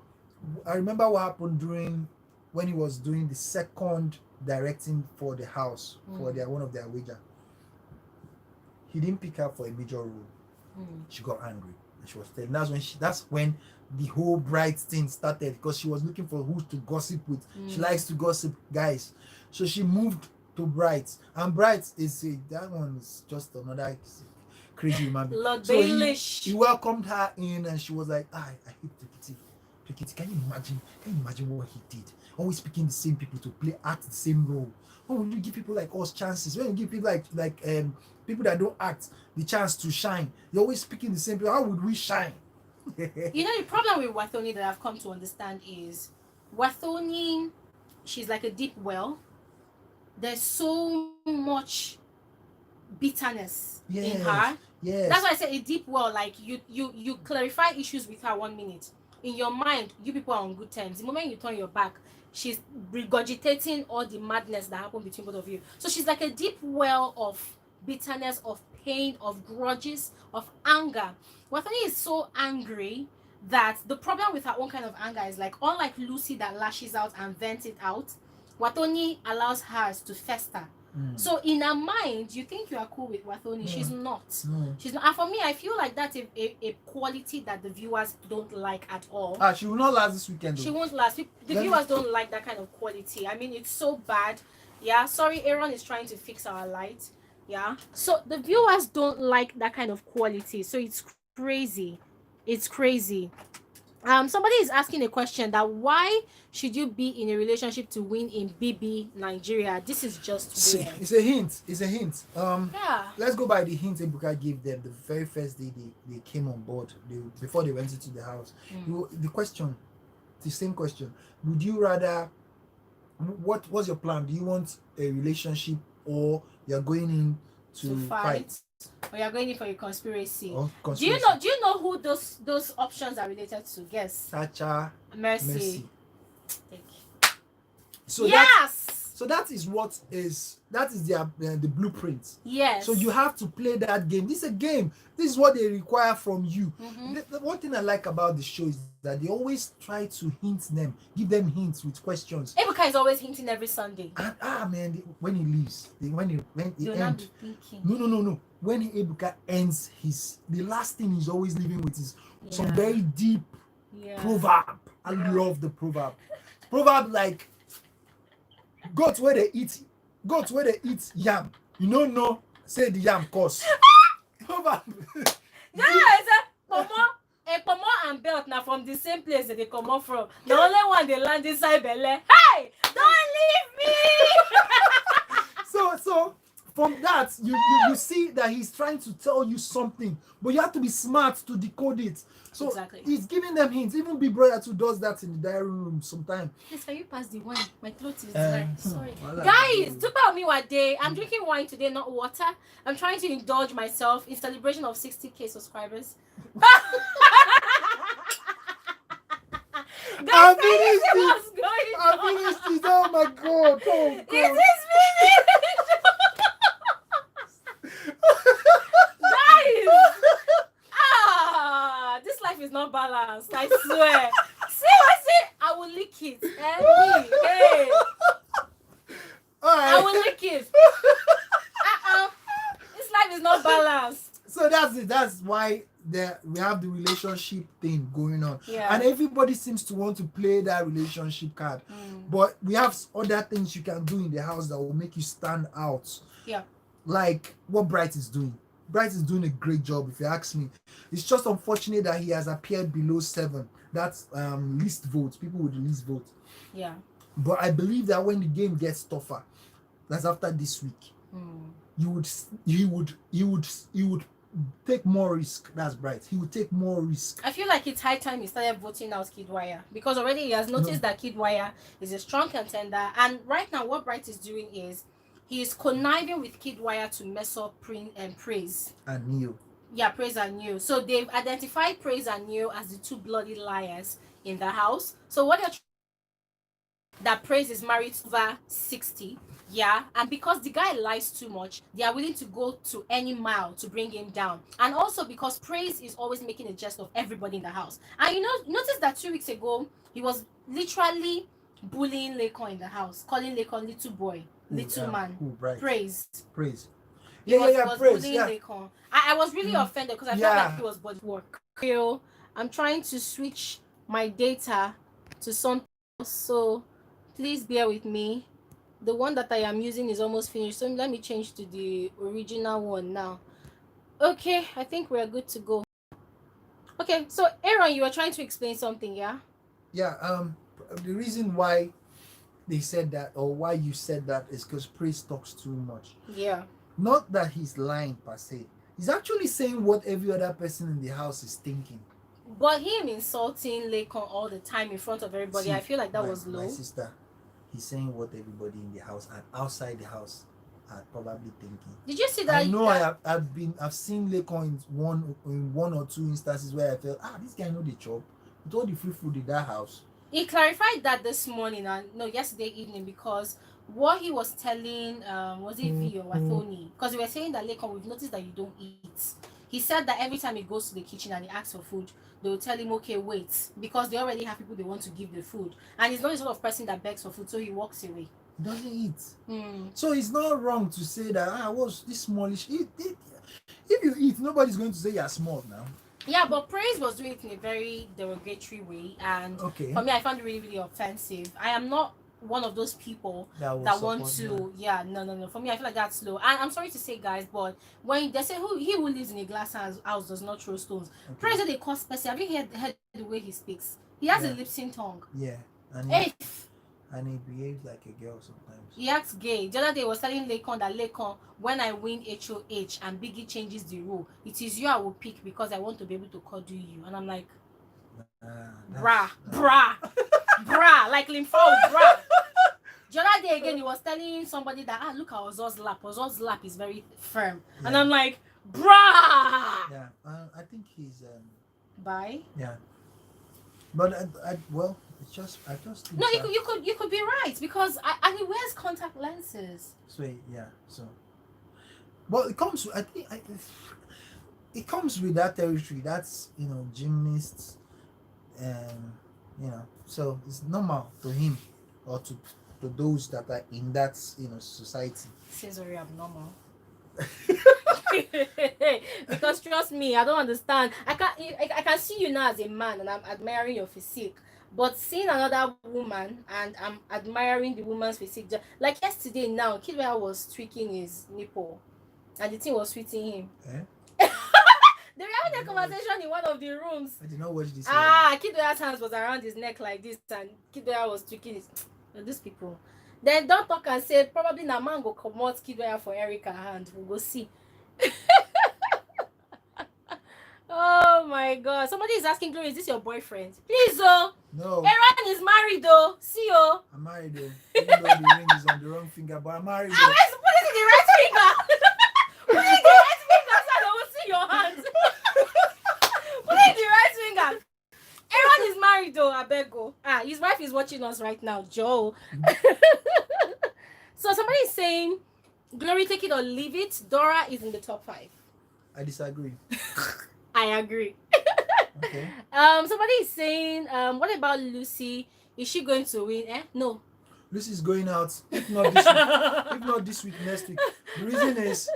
S1: I remember what happened when he was doing the second directing for the house for one of their wager. He didn't pick her for a major role. She got angry and she was telling. That's when the whole Bright thing started because she was looking for who to gossip with. She likes to gossip guys, so she moved to Bright, and Bright that one is just another crazy human being.
S2: Lord
S1: So
S2: Baelish.
S1: he welcomed her in, and she was like, I hate Tricky. Can you imagine what he did? Always picking the same people to act the same role. Why would you give people like us chances? When you give people like people that don't act the chance to shine, you're always picking the same people. How would we shine?
S2: The problem with Wathoni that I've come to understand is Wathoni, she's like a deep well. There's so much bitterness in her.
S1: Yes.
S2: That's why I say a deep well. Like you clarify issues with her 1 minute. In your mind, you people are on good terms. The moment you turn your back, she's regurgitating all the madness that happened between both of you. So she's like a deep well of bitterness, of pain, of grudges, of anger. Wathoni is so angry that the problem with her own kind of anger is like, unlike Lucy that lashes out and vents it out, Wathoni allows hers to fester. So in her mind, you think you are cool with Wathoni. She's not. She's not. And for me, I feel like that's a quality that the viewers don't like at all.
S1: She will not last this weekend though.
S2: She won't last. The viewers don't like that kind of quality. I mean, it's so bad. Yeah, sorry, Aaron is trying to fix our light. Yeah, so the viewers don't like that kind of quality. So it's crazy. Somebody is asking a question that why should you be in a relationship to win in Bbnaija? This is just weird.
S1: It's a hint.
S2: Yeah.
S1: Let's go by the hint Ebuka gave them the very first day they came on board. Before they went into the house. The same question. Would you rather? What's your plan? Do you want a relationship or you're going in to fight?
S2: Or you're going in for a conspiracy. Do
S1: Conspiracy.
S2: you know who those options are related to? Guess.
S1: Sacha.
S2: Mercy. Thank you.
S1: So
S2: yes.
S1: that is the blueprint.
S2: Yes.
S1: So you have to play that game. This is a game. This is what they require from you. The one thing I like about the show is that they always try to give them hints with questions.
S2: Ebuka is always hinting every Sunday.
S1: And man, when he leaves, when he
S2: not be thinking.
S1: No. When Ebuka ends the last thing he's always leaving with is some very deep proverb. I love the proverb. Proverb like goats where they eat yam. You don't know, say the yam cost. Proverb.
S2: Pomo and belt now from the same place that they come up from. The only one they land inside Bele. Hey, don't leave me.
S1: So from that, you see that he's trying to tell you something, but you have to be smart to decode it. So
S2: exactly.
S1: He's giving them hints. Even Big Brother too does that in the diary room sometimes.
S2: Please, can you pass the wine? My throat is dry. Sorry.
S1: Voilà.
S2: Guys, talk about me one day. I'm drinking wine today, not water. I'm trying to indulge myself in celebration of 60K subscribers.
S1: I finished it. Oh my god. Oh god.
S2: Is this me? Guys! This life is not balanced, I swear. See, I will lick it. Hey.
S1: Alright.
S2: I will lick it. This life is not balanced.
S1: So that's it. That's why we have the relationship thing going on,
S2: Yeah.
S1: and everybody seems to want to play that relationship card. But we have other things you can do in the house that will make you stand out.
S2: Yeah.
S1: Like what Bright is doing. Bright is doing a great job, if you ask me. It's just unfortunate that he has appeared below 7. That's least votes, people with the least vote.
S2: Yeah.
S1: But I believe that when the game gets tougher, that's after this week, he would take more risk. That's Bright. He would take more risk.
S2: I feel like it's high time he started voting out Kidwaya, because already he has noticed that Kidwaya is a strong contender, and right now what Bright is doing is he is conniving with Kidwaya to mess up Praise.
S1: And Neil.
S2: Yeah, Praise and Neil. So they've identified Praise and Neil as the 2 bloody liars in the house. So what they're that Praise is married to over 60. Yeah, and because the guy lies too much, they are willing to go to any mile to bring him down. And also because Praise is always making a jest of everybody in the house. And notice that 2 weeks ago, he was literally bullying Laycon in the house, calling Laycon little boy, little man. Praise.
S1: Praise.
S2: He was
S1: Praise.
S2: bullying
S1: Yeah.
S2: Laycon. I was really offended because I felt like he was body work. I'm trying to switch my data to something else, so please bear with me. The one that I am using is almost finished, so let me change to the original one now. Okay, I think we're good to go. Okay, so Aaron, you were trying to explain something, yeah?
S1: Yeah, the reason why they said that, or why you said that, is because Praise talks too much.
S2: Yeah.
S1: Not that he's lying per se. He's actually saying what every other person in the house is thinking.
S2: But him insulting Laycon all the time in front of everybody, I feel like that was low.
S1: My sister, he's saying what everybody in the house and outside the house are probably thinking.
S2: Did you see that?
S1: I know I've seen Laycon in one or two instances where I felt, this guy know the job. With all the free food in that house.
S2: He clarified that this morning, yesterday evening, because what he was telling, was it V or Wathoni? Because he was saying that Laycon, we've noticed that you don't eat. He said that every time he goes to the kitchen and he asks for food, they will tell him, okay, wait, because they already have people they want to give the food. And he's not the sort of person that begs for food, so he walks away.
S1: He doesn't eat. So it's not wrong to say that, I was this smallish. If you eat, nobody's going to say you're small now.
S2: Yeah, but Praise was doing it in a very derogatory way, and for me, I found it really, really offensive. I am not one of those people that want to. Yeah, no. For me, I feel like that's low. And I'm sorry to say, guys, but when they say he who lives in a glass house does not throw stones. Praise that they call Specie. Have you heard the way he speaks? He has a lip sync tongue.
S1: Yeah, and he behaves like a girl sometimes.
S2: He acts gay. The other day, I was telling Laycon that Laycon, when I win HOH and Biggie changes the rule, it is you I will pick because I want to be able to cuddle you. And I'm like, brah, like Limfo, brah. The other day again, he was telling somebody that, look at Ozo's lap. Ozo's lap is very firm. Yeah. And I'm like, brah.
S1: Yeah, I think he's
S2: bye.
S1: Yeah. But it's just I just think
S2: you could be right, because and he wears contact lenses.
S1: So but it comes it comes with that territory. That's gymnasts, so it's normal to him or to those that are in that society.
S2: Seems very abnormal. Because trust me, I don't understand. I can see you now as a man and I'm admiring your physique, but seeing another woman and I'm admiring the woman's physique, like yesterday now, Kidwell was tweaking his nipple and the thing was sweeting him. They were having a conversation in one of the rooms.
S1: I did not watch this.
S2: Kidwell's hands was around his neck like this and Kidwell was tweaking his. These people. Then don't talk and say probably na man go comot Kidwell for Erica hand. We'll go see. Oh my god. Somebody is asking, Glory, is this your boyfriend? Please, oh.
S1: No.
S2: Aaron is married though. See, oh.
S1: I'm married though. Even though the ring is on the wrong finger, but I'm married.
S2: What is the right finger? Put it the right finger so I will see your hands. Put it the right finger. Aaron is married though, I beg go. His wife is watching us right now, Joe. So somebody is saying, Glory, take it or leave it. Dora is in the top 5.
S1: I disagree.
S2: I agree.
S1: Okay.
S2: Somebody is saying, what about Lucy? Is she going to win? No.
S1: Lucy's going out. If not this week, next week. The reason is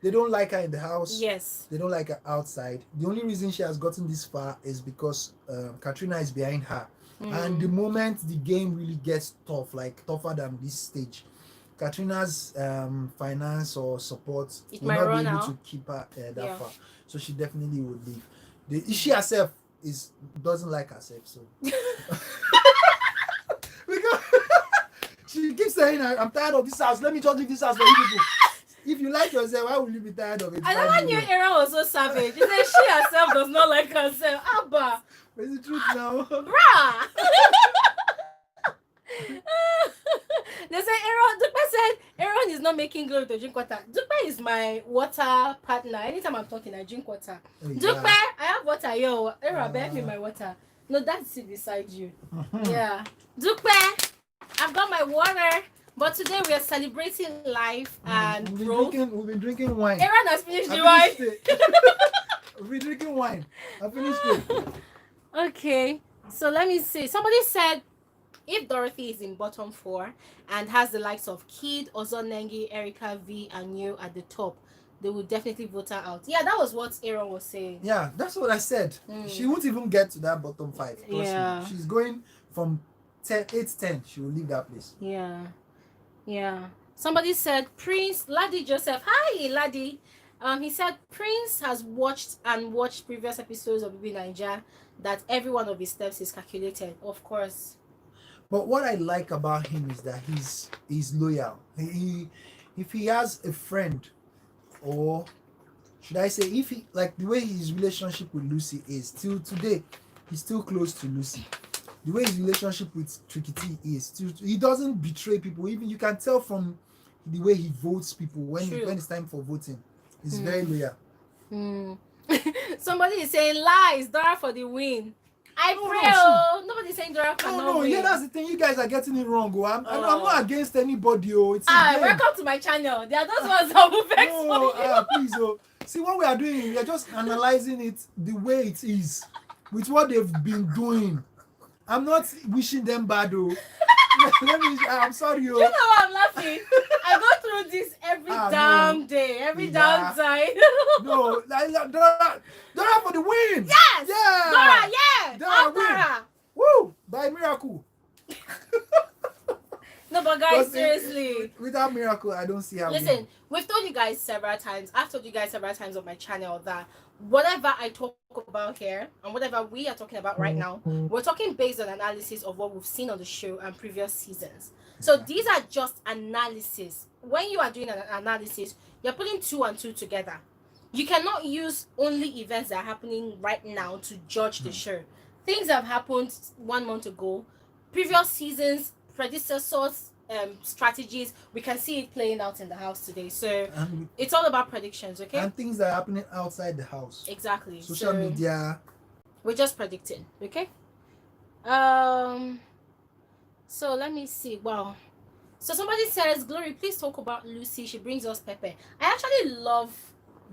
S1: They don't like her in the house.
S2: Yes.
S1: They don't like her outside. The only reason she has gotten this far is because Katrina is behind her. And the moment the game really gets tough, like tougher than this stage, Katrina's finance or support will not be able to keep her that far. So she definitely would leave. She herself doesn't like herself, so because she keeps saying, I'm tired of this house, let me just leave this house for you people. If you like yourself, why would you be tired of it?
S2: I never knew Aaron was so savage. She said she herself does not like herself. Abba.
S1: But it's the truth now.
S2: Bruh. They say Dupe said Aaron is not making glory to drink water. Dupe is my water partner. Anytime I'm talking, I drink water. Dupe, I have water. Yo, Aaron, bear me my water. No, that's it beside you. Yeah. Dupe, I've got my water. But today we are celebrating life and growth.
S1: We've been drinking wine.
S2: Aaron has finished the wine.
S1: We've been drinking wine. I finished it.
S2: Okay, so let me see. Somebody said if Dorothy is in bottom 4 and has the likes of Kid, Ozoemena, Erica V, and you at the top, they will definitely vote her out. Yeah, that was what Aaron was saying.
S1: Yeah, that's what I said. She won't even get to that bottom 5. Yeah. She's going from 8 to 10. She will leave that place.
S2: Yeah. Yeah. Somebody said Prince Laddie Joseph. Hi, Laddie. He said Prince has watched previous episodes of Bbnaija that every one of his steps is calculated. Of course.
S1: But what I like about him is that he's loyal. If he has a friend, or should I say, if he, like the way his relationship with Lucy is till today, he's still close to Lucy. The way his relationship with Tricky T is, he doesn't betray people. Even you can tell from the way he votes people when it's time for voting. He's very loyal.
S2: Somebody is saying lies, Dora for the win. I pray. Nobody's saying Dora for no win.
S1: Yeah, that's the thing. You guys are getting it wrong. I'm not against anybody. It's
S2: welcome to my channel. There are those ones that will vex
S1: please. See what we are doing. We are just analyzing it the way it is, with what they've been doing. I'm not wishing them bad, though. I'm sorry,
S2: You know why I'm laughing? I go through this every damn day, every damn time.
S1: No, Dora for the win.
S2: Yes.
S1: Yeah.
S2: Dora, yeah.
S1: Dora. Woo! By miracle.
S2: No, but guys, seriously.
S1: Without miracle, I don't see how.
S2: Listen, we've told you guys several times. I've told you guys several times on my channel that whatever I talk about here and whatever we are talking about right now, we're talking based on analysis of what we've seen on the show and previous seasons. So these are just analysis. When you are doing an analysis, you're putting 2 and 2 together. You cannot use only events that are happening right now to judge the show. Things have happened 1 month ago, previous seasons, predecessors, strategies. We can see it playing out in the house today. So it's all about predictions, okay?
S1: And things that are happening outside the house.
S2: Exactly.
S1: Social media.
S2: We're just predicting, okay? So let me see. Wow. So somebody says, Glory, please talk about Lucy. She brings us pepper. I actually love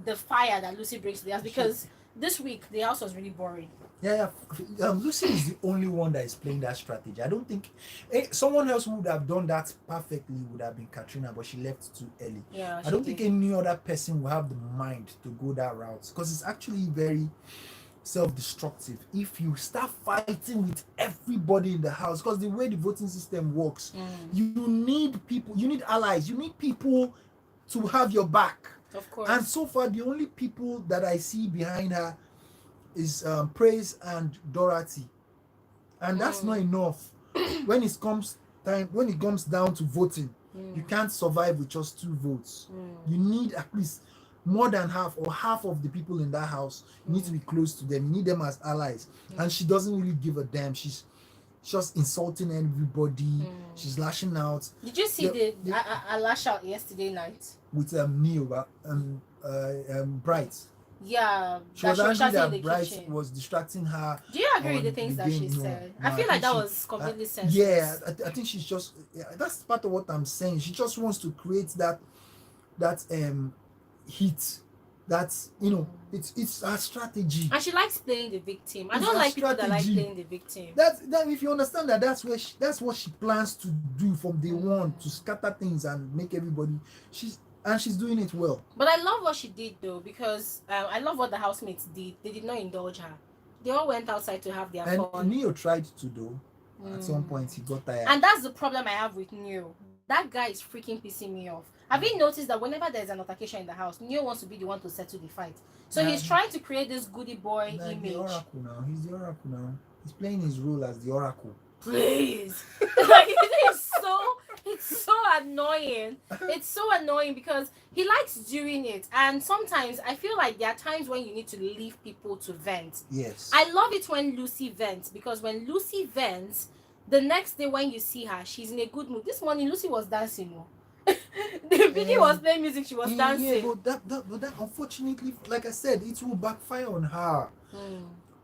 S2: the fire that Lucy brings to the house because this week the house was really boring.
S1: Yeah. Lucy is the only one that is playing that strategy. I don't think someone else who would have done that perfectly would have been Katrina, but she left too early.
S2: Yeah,
S1: I don't think any other person will have the mind to go that route because it's actually very self-destructive if you start fighting with everybody in the house, because the way the voting system works, you need people, you need allies, you need people to have your back.
S2: Of course.
S1: And so far the only people that I see behind her is Praise and Dorothy, and that's not enough. When it comes down to voting, you can't survive with just 2 votes. You need at least more than half or half of the people in that house. You need to be close to them. You need them as allies. And she doesn't really give a damn. She's just insulting everybody. She's lashing out.
S2: Did you see I lash out yesterday night
S1: with Neil Bright?
S2: Yeah,
S1: she was angry that Bright was distracting her.
S2: Do you agree with the things that she said? I feel like that was completely senseless.
S1: Yeah, I think she's just that's part of what I'm saying. She just wants to create that heat. That's it's her strategy.
S2: And she likes playing the victim. I don't like people that like playing the victim.
S1: That if you understand that's what she plans to do from day one, to scatter things and make everybody. and she's doing it well.
S2: But I love what she did though, because I love what the housemates did. They did not indulge her. They all went outside to have their
S1: And
S2: fun.
S1: Neo tried to do. At some point, he got tired.
S2: And that's the problem I have with Neo. That guy is freaking pissing me off. Have you noticed that whenever there's an altercation in the house, Neo wants to be the one to settle the fight? So he's trying to create this goody boy image.
S1: The oracle now. He's the oracle now. He's playing his role as the oracle.
S2: Please. Like, it's so annoying. It's so annoying because he likes doing it, and sometimes I feel like there are times when you need to leave people to vent.
S1: Yes.
S2: I love it when Lucy vents, because when Lucy vents, the next day when you see her, she's in a good mood. This morning Lucy was dancing. The video was playing music, she was dancing.
S1: Yeah, but that unfortunately, like I said, it will backfire on her.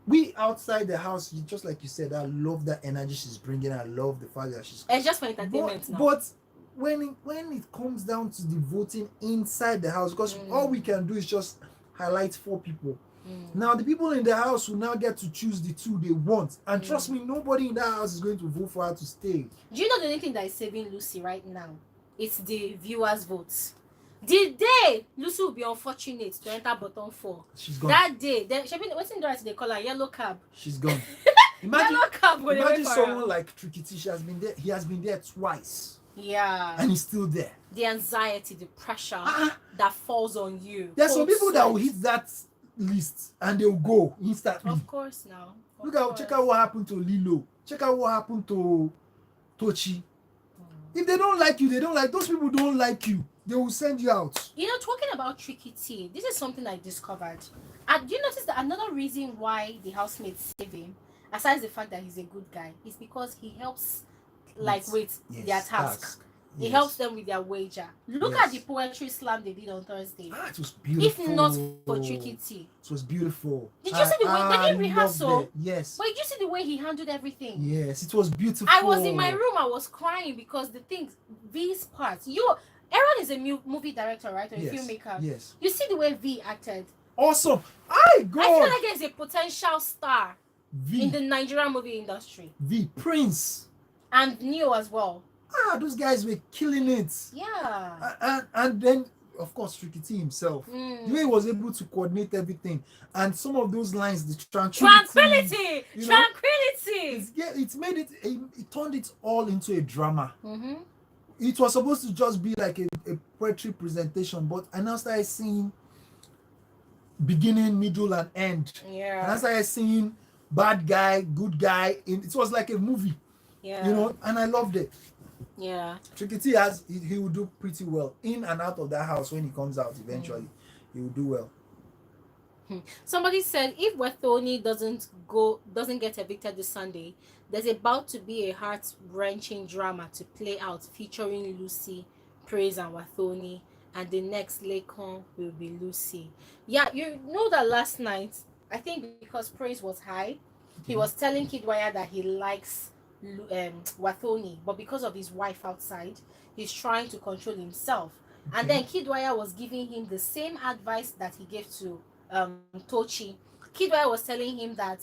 S1: We outside the house, just like you said, I love that energy she's bringing. I love the fact that she's.
S2: It's just for entertainment now.
S1: But when it comes down to the voting inside the house, because all we can do is just highlight 4 people. Now the people in the house will now get to choose the 2 they want, and trust me, nobody in that house is going to vote for her to stay.
S2: Do you know the only thing that is saving Lucy right now? It's the viewers' votes. The day Lucy will be unfortunate to enter bottom 4,
S1: she's gone.
S2: That day, then she been what's in the right they call her yellow cab.
S1: She's gone. Imagine someone like Tricky T. She has been there. He has been there twice.
S2: Yeah.
S1: And he's still there.
S2: The anxiety, the pressure that falls on you.
S1: There's some people that will hit that list and they'll go instantly.
S2: Of course now.
S1: Check out what happened to Lilo. Check out what happened to Tochi. If they don't like you, they don't like those people. Don't like you, they will send you out.
S2: You know, talking about Tricky T, this is something I discovered. And do you notice that another reason why the housemates save him, aside the fact that he's a good guy, is because he helps with their task. He helps them with their wager. Look at the poetry slam they did on Thursday.
S1: It was beautiful.
S2: If not for Tricky T.
S1: It was beautiful.
S2: Did you see the way they didn't rehearsal?
S1: Yes.
S2: But did you see the way he handled everything?
S1: Yes, it was beautiful.
S2: I was in my room, I was crying because the things, these parts. Aaron is a movie director, right? Or a filmmaker.
S1: Yes.
S2: You see the way V acted.
S1: Awesome.
S2: I feel like he's a potential star in the Nigerian movie industry.
S1: V Prince.
S2: And Neo as well.
S1: Those guys were killing it.
S2: Yeah.
S1: And then, of course, Tricky T himself. The way he was able to coordinate everything. And some of those lines, the
S2: tranquility.
S1: It turned it all into a drama. It was supposed to just be like a poetry presentation, but I now started seeing beginning, middle, and end.
S2: Yeah.
S1: And I started seeing bad guy, good guy. It was like a movie.
S2: Yeah.
S1: And I loved it.
S2: Yeah.
S1: Tricky T he will do pretty well in and out of that house. When he comes out eventually, he will do well.
S2: Somebody said if Wathoni doesn't get evicted this Sunday, there's about to be a heart-wrenching drama to play out featuring Lucy, Praise, and Wathoni, and the next Laycon will be Lucy. Yeah, you know that last night, I think because Praise was high, he was telling Kidwaya that he likes Wathoni, but because of his wife outside, he's trying to control himself. And then Kidwaya was giving him the same advice that he gave to Tochi. Kidwaya was telling him that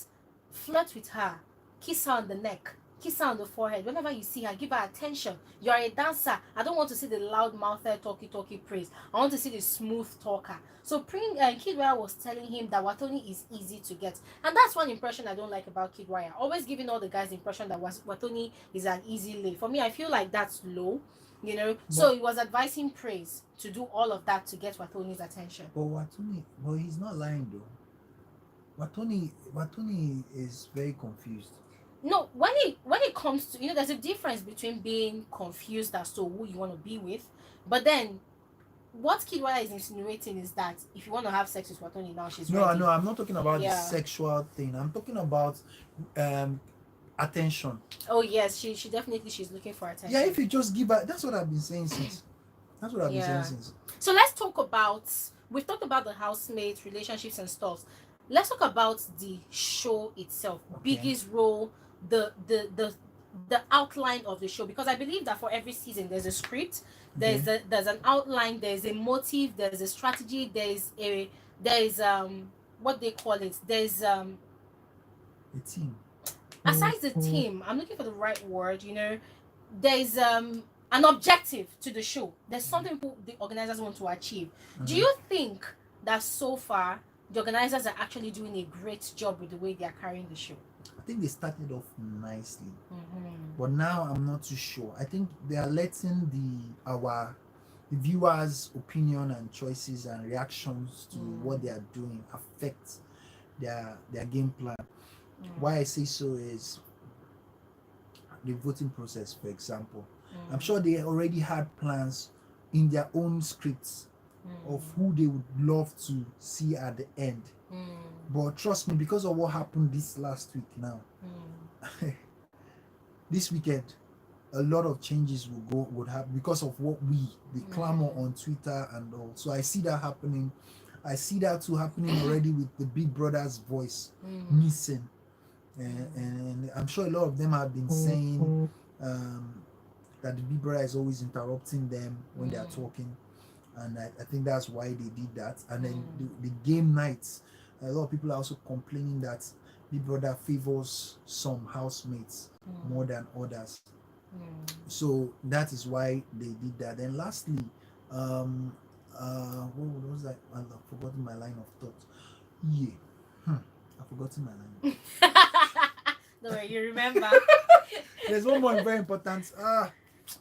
S2: flirt with her, kiss her on the neck, kiss her on the forehead. Whenever you see her, give her attention. You're a dancer. I don't want to see the loud-mouthed talky Praise. I want to see the smooth talker. So Kidwaya was telling him that Wathoni is easy to get. And that's one impression I don't like about Kidwaya. Always giving all the guys the impression that Wathoni is an easy lay. For me, I feel like that's low. So he was advising Praise to do all of that to get Wathoni's attention.
S1: But Wathoni, he's not lying though. Wathoni is very confused.
S2: No, when it comes to, there's a difference between being confused as to who you want to be with, but then what Kidwaya is insinuating is that if you want to have sex with Wathoni now, she's ready.
S1: No, I'm not talking about the sexual thing. I'm talking about attention.
S2: Oh yes, she's looking for attention.
S1: Yeah, if you just give her, that's what I've been saying since.
S2: So let's talk about, we've talked about the housemates, relationships and stuff. Let's talk about the show itself. Biggest role, the outline of the show, because I believe that for every season there's a script, there's an outline, there's a motive, there's a strategy, there's what they call it, there's
S1: a team.
S2: Aside the team, I'm looking for the right word, there's an objective to the show. There's something the organizers want to achieve. Do you think that so far the organizers are actually doing a great job with the way they are carrying the show?
S1: I think they started off nicely, but now I'm not too sure. I think they are letting the viewers' opinion and choices and reactions to what they are doing affect their game plan. Why I say so is the voting process, for example. I'm sure they already had plans in their own scripts of who they would love to see at the end. But trust me, because of what happened this last week now, this weekend, a lot of changes would happen because of what the clamor on Twitter and all. So I see that happening. I see that too happening already with the Big Brother's voice missing. And I'm sure a lot of them have been saying that the Big Brother is always interrupting them when they are talking, and I think that's why they did that. And then the game nights, a lot of people are also complaining that Big Brother favors some housemates more than others. So that is why they did that. And lastly, what was that? I've forgotten my line of thought. I've forgotten my line.
S2: Don't worry, you remember.
S1: There's one more very important.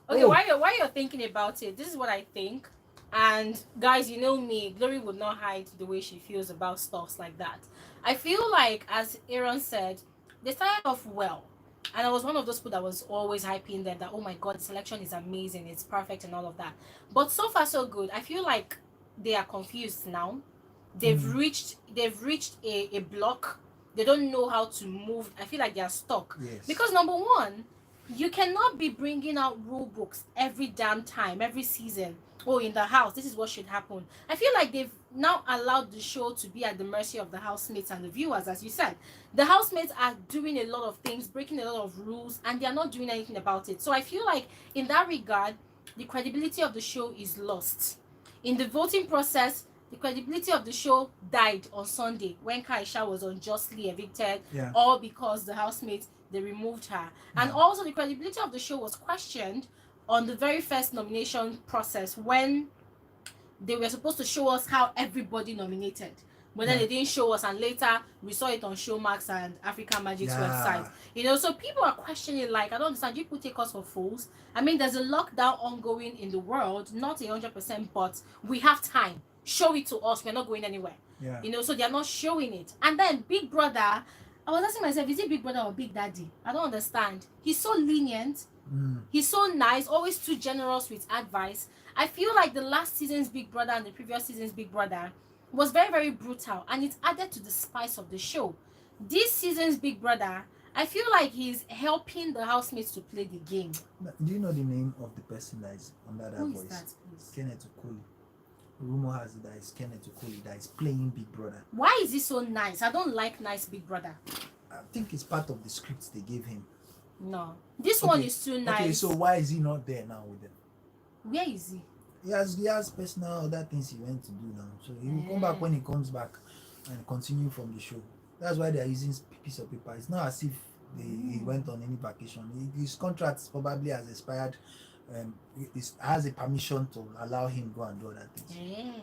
S2: Okay, while you're thinking about it, this is what I think. And guys, you know me, Glory would not hide the way she feels about stuffs like that. I feel like, as Aaron said, they started off well. And I was one of those people that was always hyping them that, oh my god, the selection is amazing, it's perfect and all of that. But so far so good. I feel like they are confused now. They've reached a block. They don't know how to move. I feel like they are stuck.
S1: Yes.
S2: Because number one, you cannot be bringing out rule books every damn time, every season. Oh, in the house, this is what should happen. I feel like they've now allowed the show to be at the mercy of the housemates and the viewers, as you said. The housemates are doing a lot of things, breaking a lot of rules, and they are not doing anything about it. So I feel like in that regard, the credibility of the show is lost. In the voting process, the credibility of the show died on Sunday when Kaisha was unjustly evicted, all because the housemates, they removed her. And also the credibility of the show was questioned on the very first nomination process when they were supposed to show us how everybody nominated. But then they didn't show us, and later we saw it on Showmax and Africa Magic's website. You know, so people are questioning, like, I don't understand, you people take us for fools. I mean, there's a lockdown ongoing in the world, not 100%, but we have time. Show it to us, we're not going anywhere. You know, so they're not showing it. And then Big Brother, I was asking myself, is it Big Brother or Big Daddy? I don't understand. He's so lenient. He's so nice, always too generous with advice. I feel like the last season's Big Brother and the previous season's Big Brother was very, very brutal, and it added to the spice of the show. This season's Big Brother, I feel like he's helping the housemates to play the game.
S1: Do you know the name of the person that is under that voice?
S2: Who is that, please?
S1: Kenneth Okoli. Rumor has it that it's Kenneth Okoli that is playing Big Brother.
S2: Why is he so nice? I don't like nice Big Brother.
S1: I think it's part of the script they gave him.
S2: No. This one is too nice.
S1: Okay, so why is he not there now with them?
S2: Where is he?
S1: He has personal other things he went to do now. So he will come back when he comes back and continue from the show. That's why they are using piece of paper. It's not as if he went on any vacation. His contract probably has expired. It has a permission to allow him go and do other things.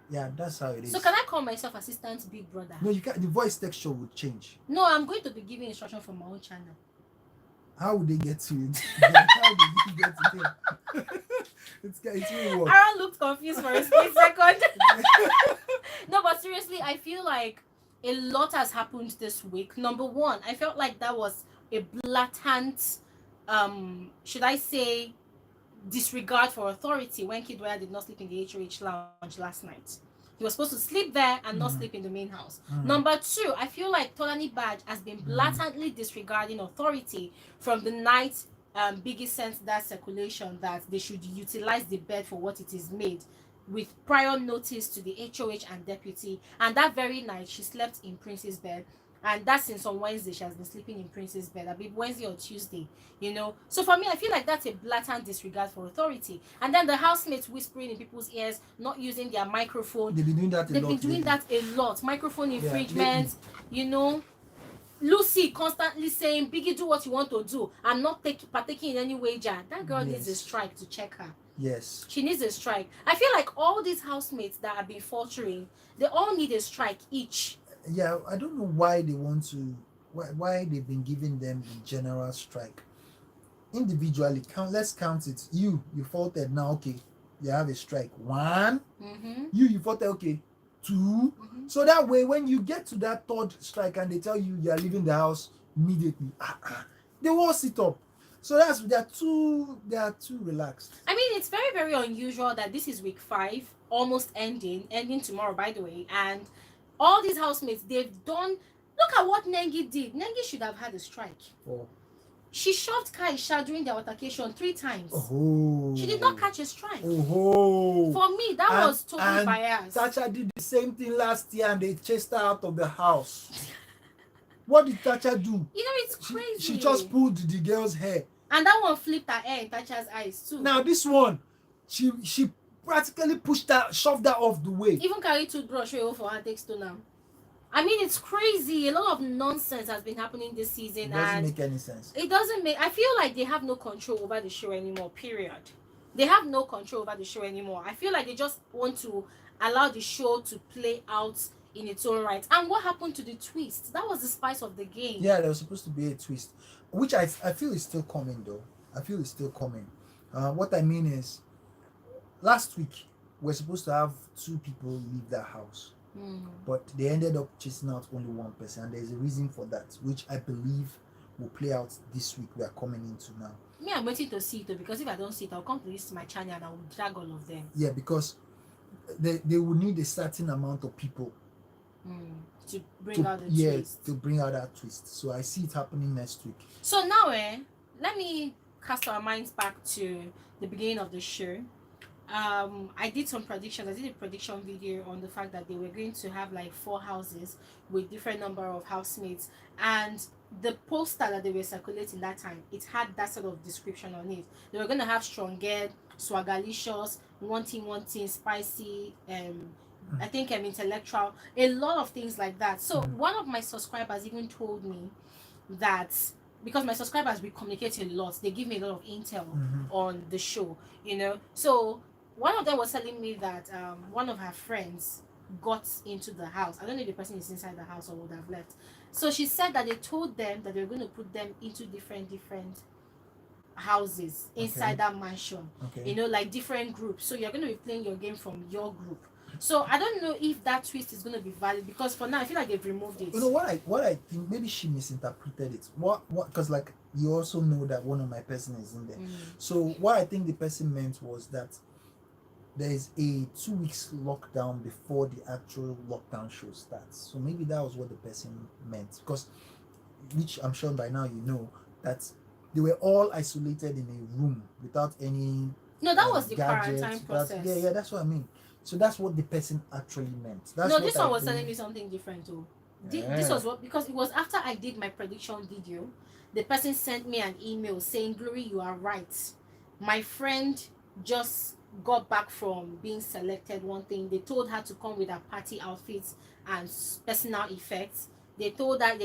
S1: Yeah, that's how it is.
S2: So can I call myself Assistant Big Brother?
S1: No, you can't. The voice texture would change.
S2: No, I'm going to be giving instruction from my own channel.
S1: How would they get to it? How did you get to it? It's really weird.
S2: Aaron looked confused for a split second. No, but seriously, I feel like a lot has happened this week. Number one, I felt like that was a blatant, should I say, disregard for authority when Kidwaya did not sleep in the HOH lounge last night. He was supposed to sleep there and not sleep in the main house. Number two, I feel like Tolani Badge has been blatantly disregarding authority from the night Biggie sent that circulation that they should utilize the bed for what it is made, with prior notice to the HOH and deputy. And that very night, she slept in Prince's bed. And that's since on Wednesday, she has been sleeping in Prince's bed. I mean, Wednesday or Tuesday, you know. So for me, I feel like that's a blatant disregard for authority. And then the housemates whispering in people's ears, not using their microphone.
S1: They've been doing that a lot.
S2: They've been doing that a lot. Microphone infringement, you know. Lucy constantly saying, Biggie, do what you want to do. I'm not partaking in any wager. That girl needs a
S1: Yes.
S2: strike to check her.
S1: Yes.
S2: She needs a strike. I feel like all these housemates that have been faltering, they all need a strike each.
S1: Yeah, I don't know why they want to, why they've been giving them a general strike. Individually, let's count it. You faulted, now okay, you have a strike. One.
S2: Mm-hmm.
S1: You faulted, okay. Two.
S2: Mm-hmm.
S1: So that way, when you get to that third strike and they tell you are leaving the house immediately, they won't sit up. So they are too relaxed.
S2: I mean, it's very, very unusual that this is week 5, almost ending tomorrow, by the way, and all these housemates, they've done. Look at what Nengi did. Nengi should have had a strike.
S1: Oh.
S2: She shoved Kaisha during the altercation 3 times.
S1: Oh.
S2: She did not catch a strike.
S1: Oh.
S2: For me, that was totally biased.
S1: Tacha did the same thing last year and they chased her out of the house. What did Tacha do?
S2: You know, it's crazy.
S1: She just pulled the girl's hair.
S2: And that one flipped her hair in Tacha's eyes too.
S1: Now this one, she practically shoved her off the way.
S2: Even carry toothbrush for her takes to now. I mean, it's crazy. A lot of nonsense has been happening this season.
S1: It doesn't make any sense.
S2: It doesn't make. I feel like they have no control over the show anymore. Period. They have no control over the show anymore. I feel like they just want to allow the show to play out in its own right. And what happened to the twist? That was the spice of the game.
S1: Yeah, there was supposed to be a twist, which I feel is still coming though. I feel it's still coming. What I mean is, last week we're supposed to have 2 people leave the house. But they ended up chasing out only one person, and there's a reason for that, which I believe will play out this week we are coming into now.
S2: Me, I'm waiting to see it though, because if I don't see it, I'll come to this my channel and I will drag all of them.
S1: Yeah, because they will need a certain amount of people
S2: to bring out the twist.
S1: to bring out that twist. So I see it happening next week.
S2: So now, let me cast our minds back to the beginning of the show. I did some predictions. I did a prediction video on the fact that they were going to have like 4 houses with different number of housemates, and the poster that they were circulating that time, it had that sort of description on it. They were going to have strong-head, swagalicious, wanting, spicy, I think intellectual, a lot of things like that. So one of my subscribers even told me that, because my subscribers, we communicate a lot, they give me a lot of intel on the show, you know. So one of them was telling me that one of her friends got into the house. I don't know if the person is inside the house or would have left. So she said that they told them that they were going to put them into different houses inside that mansion. You know, like different groups. So you're going to be playing your game from your group. So I don't know if that twist is going to be valid, because for now I feel like they've removed it.
S1: You know what I think, maybe she misinterpreted it. What because like you also know that one of my person is in there. So what I think the person meant was that there is a 2 weeks lockdown before the actual lockdown show starts. So maybe that was what the person meant, because which I'm sure by now you know that they were all isolated in a room without any.
S2: No, that was the
S1: gadgets,
S2: quarantine process.
S1: Yeah, that's what I mean. So that's what the person actually meant. That's
S2: no, this one was telling me something different too. This was what, because it was after I did my prediction video, the person sent me an email saying, Glory, you are right. My friend just got back from being selected. One thing, they told her to come with her party outfits and personal effects. They told her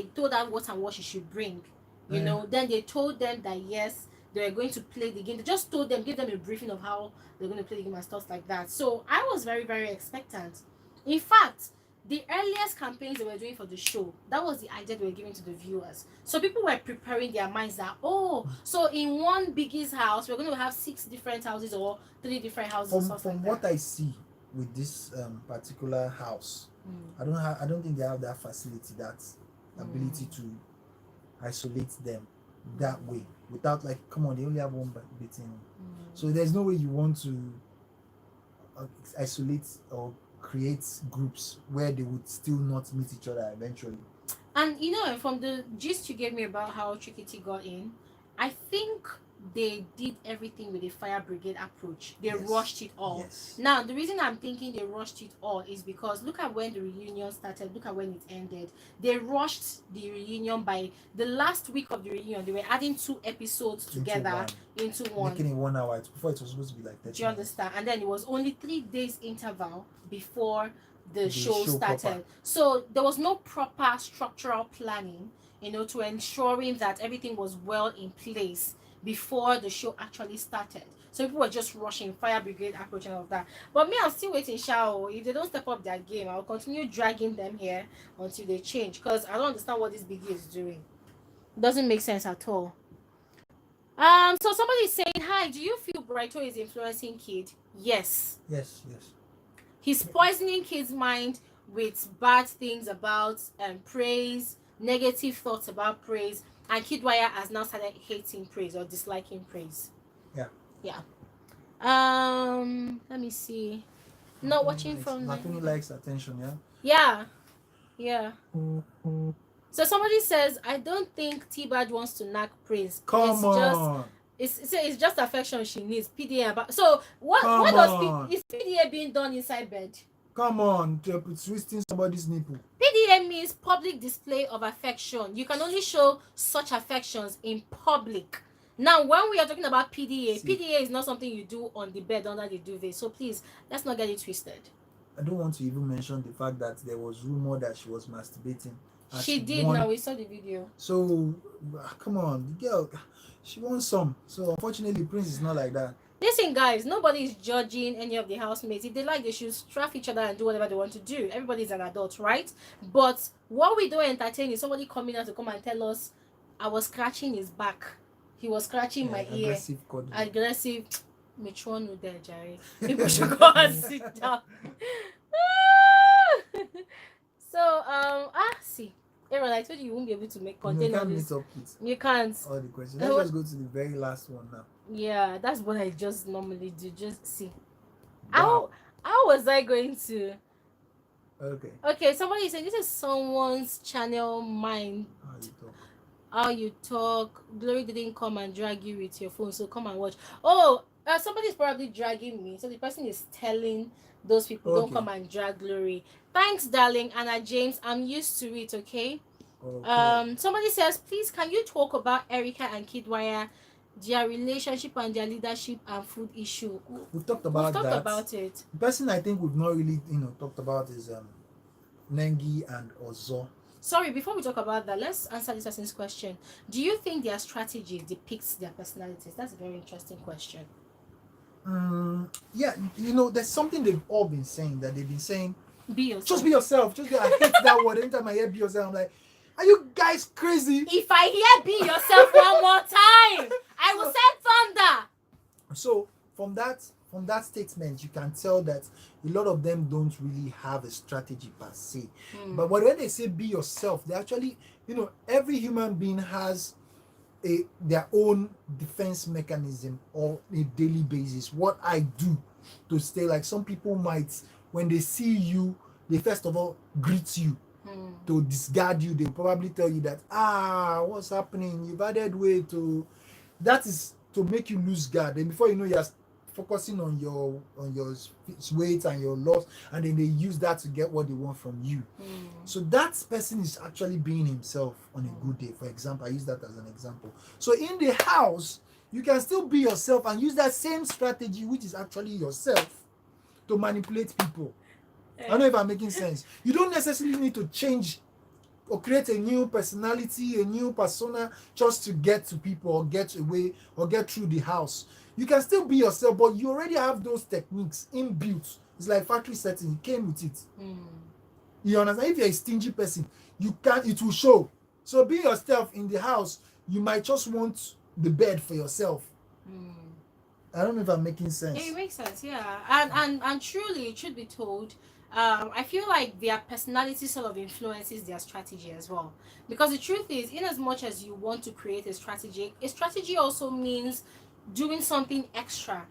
S2: what and what she should bring. You know, then they told them that yes, they were going to play the game. They just told them, give them a briefing of how they're going to play the game and stuff like that. So I was very, very expectant. In fact, the earliest campaigns they were doing for the show, that was the idea they were giving to the viewers. So people were preparing their minds that, oh, so in one biggie's house, we're going to have 6 different houses or 3 different houses.
S1: From what I see with this particular house, I don't think they have that facility, that ability to isolate them that way without, like, come on, they only have one bit in. So there's no way you want to isolate or create groups where they would still not meet each other eventually. And
S2: you know, from the gist you gave me about how Chukwu got in, I think they did everything with a fire brigade approach. They rushed it all. Now, the reason I'm thinking they rushed it all is because look at when the reunion started, look at when it ended. They rushed the reunion. By the last week of the reunion, they were adding 2 episodes together into one.
S1: Making it 1 hour. Before it was supposed to be like 30
S2: Do you understand? And then it was only 3 days interval before the show started.
S1: Proper.
S2: So there was no proper structural planning. to ensuring that everything was well in place before the show actually started. So people were just rushing, fire brigade approach and all of that. But me, I'm still waiting, Shao. If they don't step up their game, I'll continue dragging them here until they change. Because I don't understand what this biggie is doing. It doesn't make sense at all. So somebody is saying, hi, do you feel Brighto is influencing kid? Yes.
S1: Yes.
S2: He's poisoning kids' mind with bad things about praise, negative thoughts about praise, and Kidwire has now started hating praise or disliking praise. Yeah. Let me see. Not watching from
S1: Nothing likes attention, yeah?
S2: So somebody says, I don't think T-Bad wants to knock praise.
S1: Come on.
S2: It's just affection she needs. PDA about. So what does is PDA being done inside bed?
S1: Come on, twisting somebody's nipple.
S2: PDA means public display of affection. You can only show such affections in public. Now, when we are talking about PDA is not something you do on the bed under the duvet. So please, let's not get it twisted.
S1: I don't want to even mention the fact that there was rumor that she was masturbating.
S2: She did. Now we saw the video.
S1: So, come on, the girl, she wants some. So unfortunately, Prince is not like that.
S2: Listen, guys, nobody is judging any of the housemates. If they like, they should straff each other and do whatever they want to do. Everybody's an adult, right? But what we don't entertain is somebody coming out to come and tell us, I was scratching his back. He was scratching my ear. Aggressive. Which one would there, Jerry? People should go and sit down. So, see. Aaron, I told you won't be able to contain all this. You can't.
S1: All the questions. Let's just go to the very last one now.
S2: Yeah, that's what I just normally do. Just see. Wow. How was I going to? Okay, somebody said this is someone's channel mind. How you talk. Glory didn't come and drag you with your phone, so come and watch. Oh, somebody's probably dragging me. So the person is telling those people, don't come and drag Glory. Thanks, darling. Anna James, I'm used to it, okay? Somebody says, please, can you talk about Erica and Kidwire, their relationship and their leadership and food issue?
S1: We've talked about
S2: it.
S1: The person I think we've not really, talked about is Nengi and Ozo.
S2: Sorry, before we talk about that, let's answer this person's question. Do you think their strategy depicts their personalities? That's a very interesting question.
S1: Yeah, there's something they've all been saying, that they've been saying,
S2: be yourself.
S1: Just be yourself. I hate that word. Anytime I hear be yourself, I'm like, are you guys crazy?
S2: If I hear be yourself one more time, I will send thunder.
S1: So from that statement, you can tell that a lot of them don't really have a strategy per se. But when they say be yourself, they actually, every human being has their own defense mechanism on a daily basis. What I do to stay, like some people might, when they see you, they first of all greet you. To discard you, they'll probably tell you that, what's happening? You've added weight. That is to make you lose guard. And before you know, you're focusing on your weight and your loss, and then they use that to get what they want from you. So that person is actually being himself on a good day. For example, I use that as an example. So in the house, you can still be yourself and use that same strategy, which is actually yourself, to manipulate people. I don't know if I'm making sense. You don't necessarily need to change or create a new personality, a new persona, just to get to people or get away or get through the house. You can still be yourself, but you already have those techniques inbuilt. It's like factory setting. You came with it. You understand? If you're a stingy person, it will show. So be yourself in the house. You might just want the bed for yourself. I don't know if I'm making sense.
S2: It makes sense, yeah. And truly, it should be told, I feel like their personality sort of influences their strategy as well. Because the truth is, in as much as you want to create a strategy also means doing something extra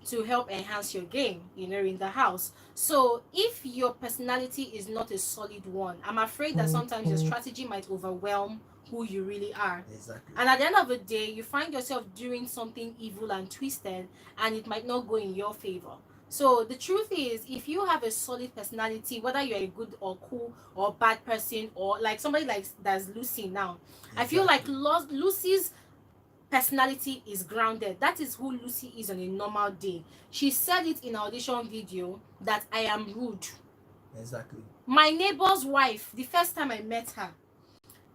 S2: to help enhance your game, in the house. So if your personality is not a solid one, I'm afraid that sometimes your strategy might overwhelm who you really are.
S1: Exactly.
S2: And at the end of the day, you find yourself doing something evil and twisted, and it might not go in your favor. So the truth is, if you have a solid personality, whether you're a good or cool or bad person, or like somebody like that's Lucy now, I feel like Lucy's personality is grounded. That is who Lucy is on a normal day. She said it in her audition video that I am rude.
S1: Exactly.
S2: My neighbor's wife, the first time I met her,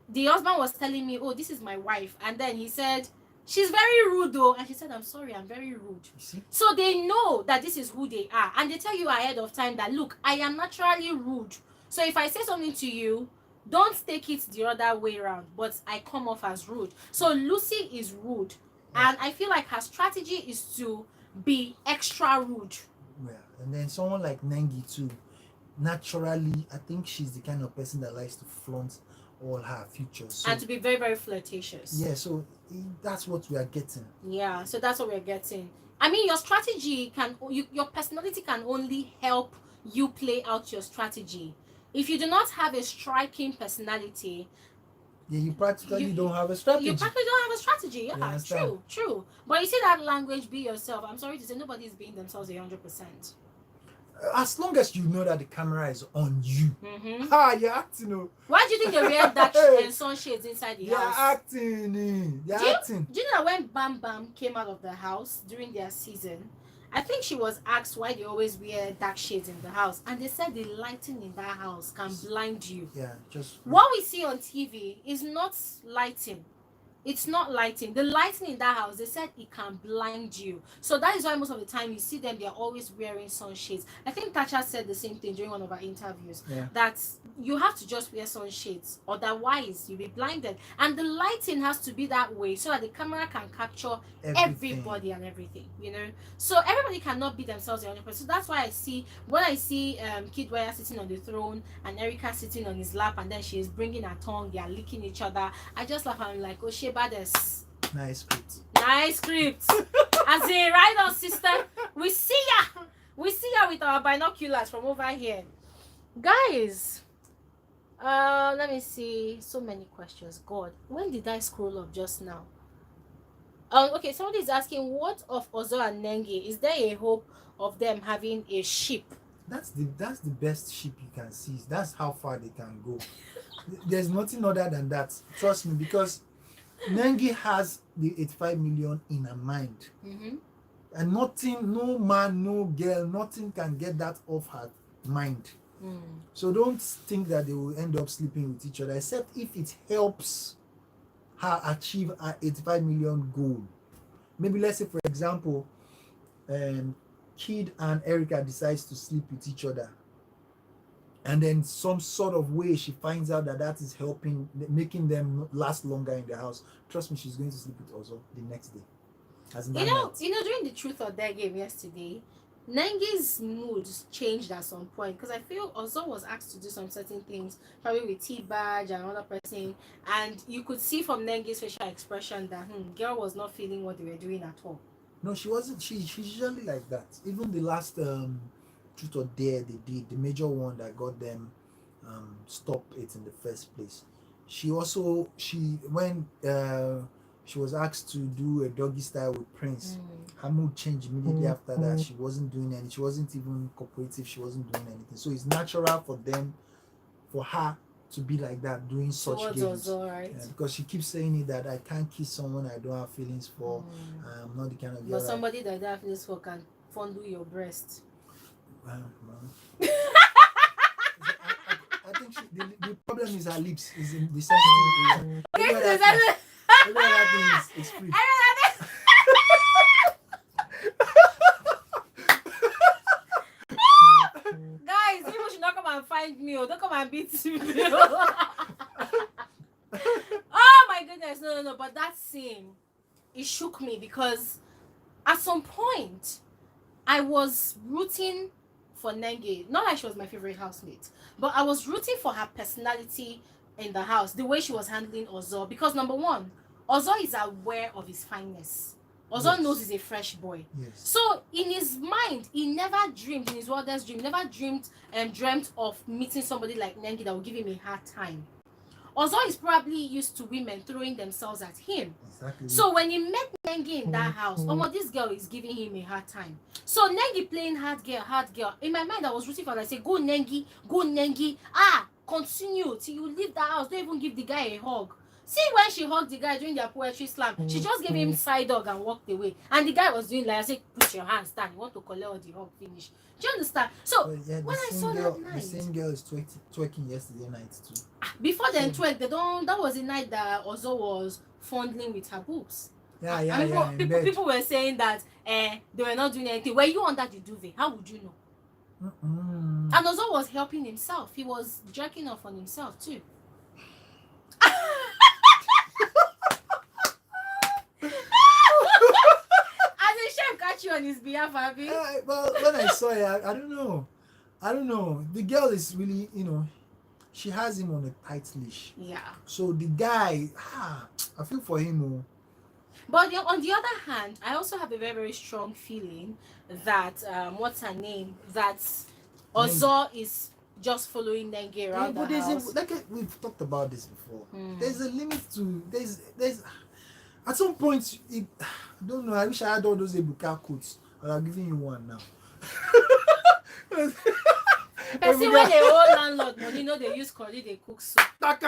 S2: the husband was telling me, oh, this is my wife. And then he said, she's very rude though. And she said, I'm sorry, I'm very rude.
S1: You see?
S2: So they know that this is who they are. And they tell you ahead of time that, look, I am naturally rude. So if I say something to you, don't take it the other way around. But I come off as rude. So Lucy is rude. And I feel like her strategy is to be extra rude.
S1: Yeah. And then someone like Nengi too. Naturally, I think she's the kind of person that likes to flaunt all her features. So,
S2: And to be very, very flirtatious.
S1: yeah, so that's what we are getting.
S2: Yeah, so that's what we're getting. I mean, your strategy your personality can only help you play out your strategy. If you do not have a striking personality,
S1: yeah, you practically don't have a strategy.
S2: You practically don't have a strategy. Yeah, true. But you see that language, be yourself. I'm sorry to say, nobody's being themselves 100%.
S1: As long as you know that the camera is on you. You're acting. Oh.
S2: Why do you think they wear dark and sunshades inside the house?
S1: You're acting.
S2: Do you know that when Bam Bam came out of the house during their season, I think she was asked why they always wear dark shades in the house, and they said the lighting in that house can blind you.
S1: Yeah, just
S2: what we see on TV is not lighting. It's not lighting. The lighting in that house, they said it can blind you. So that is why most of the time you see them, they're always wearing sunshades. I think Tasha said the same thing during one of our interviews, that you have to just wear sunshades, otherwise you'll be blinded. And the lighting has to be that way so that the camera can capture everybody and everything, you know. So everybody cannot be themselves 100%. So that's why when I see Kid Wire sitting on the throne and Erica sitting on his lap, and then she is bringing her tongue, they are licking each other, I just laugh and I'm like, oh shit. Nice
S1: script.
S2: As in, right on, sister. We see ya with our binoculars from over here, guys. Let me see. So many questions. God, when did I scroll up just now? Okay, somebody is asking, what of Ozo and Nengi? Is there a hope of them having a ship?
S1: That's the best ship you can see. That's how far they can go. There's nothing other than that. Trust me, because Nengi has the 85 million in her mind. And nothing, no man, no girl, nothing can get that off her mind. So don't think that they will end up sleeping with each other, except if it helps her achieve her 85 million goal. Maybe let's say, for example, Kid and Erica decides to sleep with each other, and then some sort of way she finds out that is helping, making them last longer in the house. Trust me, she's going to sleep with Ozo the next day.
S2: You know, during the Truth or Dare game yesterday, Nengi's mood changed at some point, because I feel Ozo was asked to do some certain things, probably with T-Badge and another person, and you could see from Nengi's facial expression that girl was not feeling what they were doing at all.
S1: No, she wasn't. She's usually like that. Even the last Truth or Dare they did, the major one that got them stop it in the first place. When she was asked to do a doggy style with Prince, her mood changed immediately after that. She wasn't doing any. She wasn't even cooperative. She wasn't doing anything. So it's natural for her to be like that, doing such games.
S2: Also, right?
S1: Because she keeps saying it that I can't kiss someone I don't have feelings for. I'm not the kind of girl.
S2: But somebody that I don't have feelings for can fondle your breast.
S1: I think the problem is her lips. Is in the sensitive area. It's free.
S2: Guys, people should not come and find me. Don't come and beat me. Oh my goodness, no. But that scene, it shook me, because at some point I was rooting for Nengi. Not like she was my favorite housemate, but I was rooting for her personality in the house, the way she was handling Ozo, because number one, Ozo is aware of his fineness. Ozo knows he's a fresh boy.
S1: Yes.
S2: So in his mind, he never dreamed, in his wildest dream, never dreamt of meeting somebody like Nengi that would give him a hard time. Ozo is probably used to women throwing themselves at him.
S1: Exactly.
S2: So when he met Nengi in that house, this girl is giving him a hard time. So Nengi playing hard girl. In my mind, I was rooting for her. I said, go Nengi. Continue till you leave the house. Don't even give the guy a hug. See when she hugged the guy during their poetry slam, she just gave him side hug and walked away. And the guy was doing like I said, put your hands down. You want to collect all the hug finish. Do you understand? So
S1: yeah,
S2: when I saw that night,
S1: the same girl is twerking yesterday night too.
S2: Before then twerk, they don't. That was the night that Ozo was fondling with her boobs.
S1: Yeah.
S2: People were saying that they were not doing anything. Were you under the duvet? How would you know? And Ozo was helping himself. He was jerking off on himself too. As a chef catch you on his behalf, Abby.
S1: Well, when I saw it, I don't know. The girl is really, she has him on a tight leash.
S2: Yeah.
S1: So the guy, I feel for him.
S2: But on the other hand, I also have a very, very strong feeling that what's her name? That Ozo is just following Nengi around the house.
S1: We've talked about this before. There's a limit to there's at some point I don't know. I wish I had all those Ebuka quotes, but I'm giving you one now.
S2: Person when they owe landlord money, they use curry, they cook soup.
S1: That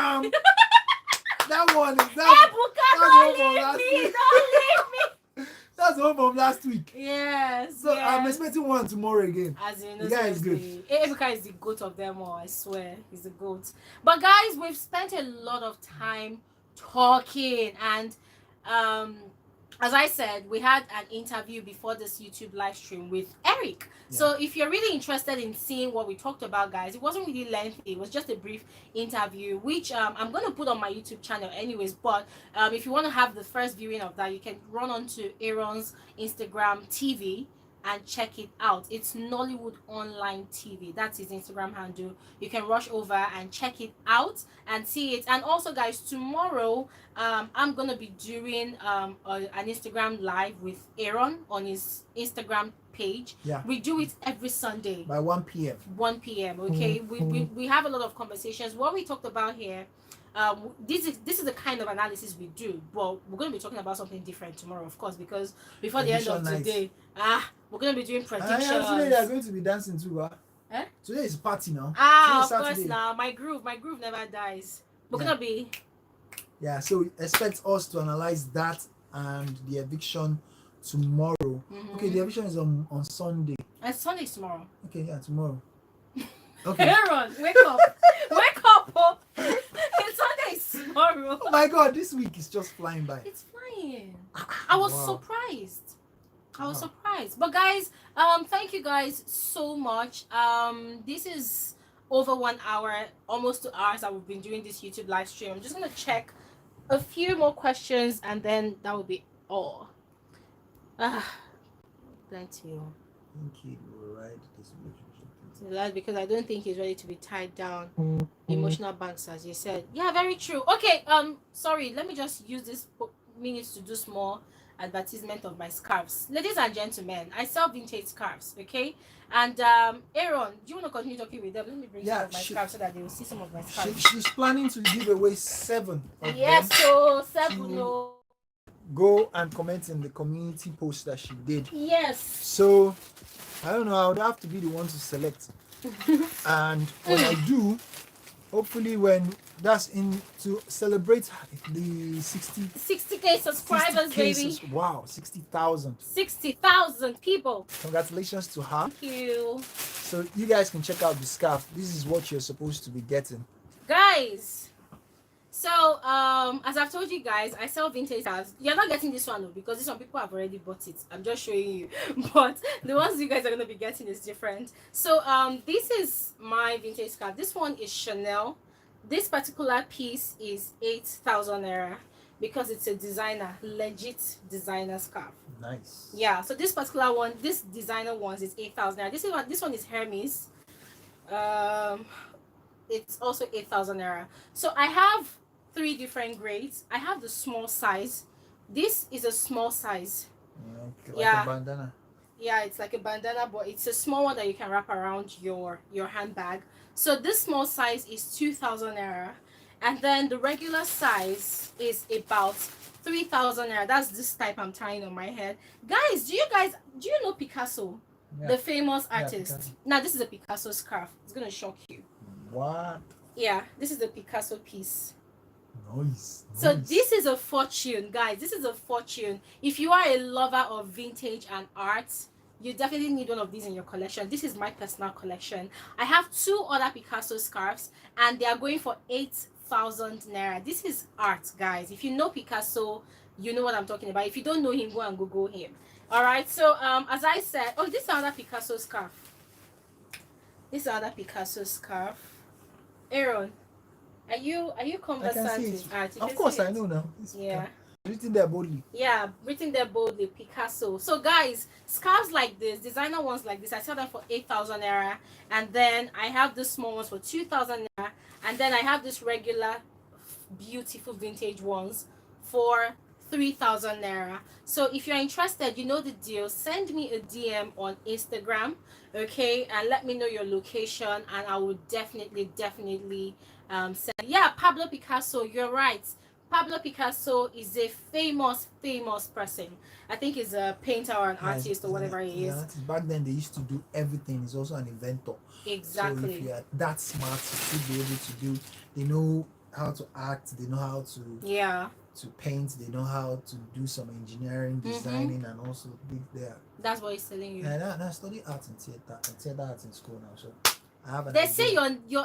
S1: one is
S2: Ebuka, don't leave me.
S1: That's the one from last week.
S2: Yes.
S1: So I'm expecting one tomorrow again.
S2: As in,
S1: the guy is good.
S2: Ebuka is the goat of them all, I swear. He's the goat. But guys, we've spent a lot of time talking, and as I said, we had an interview before this YouTube live stream with Eric. Yeah. So if you're really interested in seeing what we talked about, guys, it wasn't really lengthy. It was just a brief interview, which I'm going to put on my YouTube channel anyways. But if you want to have the first viewing of that, you can run onto Aaron's Instagram TV and check it out. It's Nollywood Online TV. That's his Instagram handle. You can rush over and check it out and see it. And also, guys, tomorrow I'm gonna be doing an Instagram live with Aaron on his Instagram page.
S1: Yeah,
S2: we do it every Sunday
S1: by 1 p.m.
S2: 1 p.m. Okay. We have a lot of conversations. What we talked about here, this is the kind of analysis we do, but we're going to be talking about something different tomorrow, of course, because before the end of today, we're going to be doing predictions.
S1: Today they are going to be dancing too. Today is party now.
S2: Of course now. My groove never dies. We're going to be.
S1: Yeah, so expect us to analyze that and the eviction tomorrow. Okay, the eviction is on Sunday.
S2: And Sunday's tomorrow.
S1: Okay, yeah, tomorrow. Okay.
S2: Aaron, wake up. Wake up. Oh. It's Sunday tomorrow.
S1: Oh my God, this week is just flying by.
S2: It's flying. I was surprised. But guys, thank you guys so much. This is over 1 hour, almost 2 hours that we've been doing this YouTube live stream. I'm just gonna check a few more questions and then that will be all. Thank you.
S1: Think he will ride this relationship.
S2: Because I don't think he's ready to be tied down. Emotional banks, as you said. Yeah, very true. Okay, sorry, let me just use this minutes to do small advertisement of my scarves. Ladies and gentlemen, I sell vintage scarves, okay? And Aaron, do you want to continue talking with them? Let me bring some of my scarves so that they will see some of my scarves.
S1: She's planning to give away 7 of
S2: yes,
S1: them.
S2: So 7. No.
S1: Go and comment in the community post that she did.
S2: Yes.
S1: So I don't know, I would have to be the one to select. And when I do, hopefully when that's in to celebrate the
S2: 60K subscribers,
S1: 60K
S2: baby.
S1: Wow, 60,000.
S2: 60,000 people.
S1: Congratulations to her.
S2: Thank you.
S1: So you guys can check out the scarf. This is what you're supposed to be getting.
S2: Guys. So, as I've told you guys, I sell vintage scarves. You're not getting this one though, because this one people have already bought it. I'm just showing you. But the ones you guys are going to be getting is different. So, this is my vintage scarf. This one is Chanel. This particular piece is 8,000 naira because it's a legit designer scarf.
S1: Nice.
S2: Yeah, so this particular one, this designer ones is 8,000 naira. This one is Hermes. It's also 8,000 naira. So I have 3 different grades. I have the small size. This is a small size.
S1: Like a bandana.
S2: Yeah, it's like a bandana, but it's a small one that you can wrap around your handbag. So this small size is 2,000 naira, and then the regular size is about 3,000 naira. That's this type I'm tying on my head. Guys, do you know Picasso, the famous artist? Now this is a Picasso scarf. It's gonna shock you.
S1: What?
S2: Yeah, this is the Picasso piece.
S1: Nice.
S2: So
S1: Nice.
S2: this is a fortune, guys. This is a fortune. If you are a lover of vintage and art, you definitely need one of these in your collection. This is my personal collection. I have 2 other Picasso scarves, and they are going for 8,000 naira. This is art, guys. If you know Picasso, you know what I'm talking about. If you don't know him, go and Google him. All right. So as I said, oh, this is another Picasso scarf. This is another Picasso scarf. Aaron, are you conversant with art?
S1: Of course, I know now.
S2: Yeah.
S1: Written there boldly.
S2: Yeah, written there boldly, Picasso. So guys, scarves like this, designer ones like this, I sell them for 8,000 naira, and then I have the small ones for 2,000 naira, and then I have this regular beautiful vintage ones for 3,000 naira. So if you're interested, you know the deal. Send me a DM on Instagram, okay, and let me know your location, and I will definitely send. Yeah, Pablo Picasso, you're right. Pablo Picasso is a famous person. I think he's a painter or an artist or whatever he is.
S1: Back then they used to do everything. He's also an inventor.
S2: Exactly.
S1: So if you're that smart, you should be able to do. They know how to act. They know how to paint. They know how to do some engineering, designing, and also be there.
S2: That's what he's telling you.
S1: And I study art and theater art in school now. So I have an
S2: they
S1: idea.
S2: say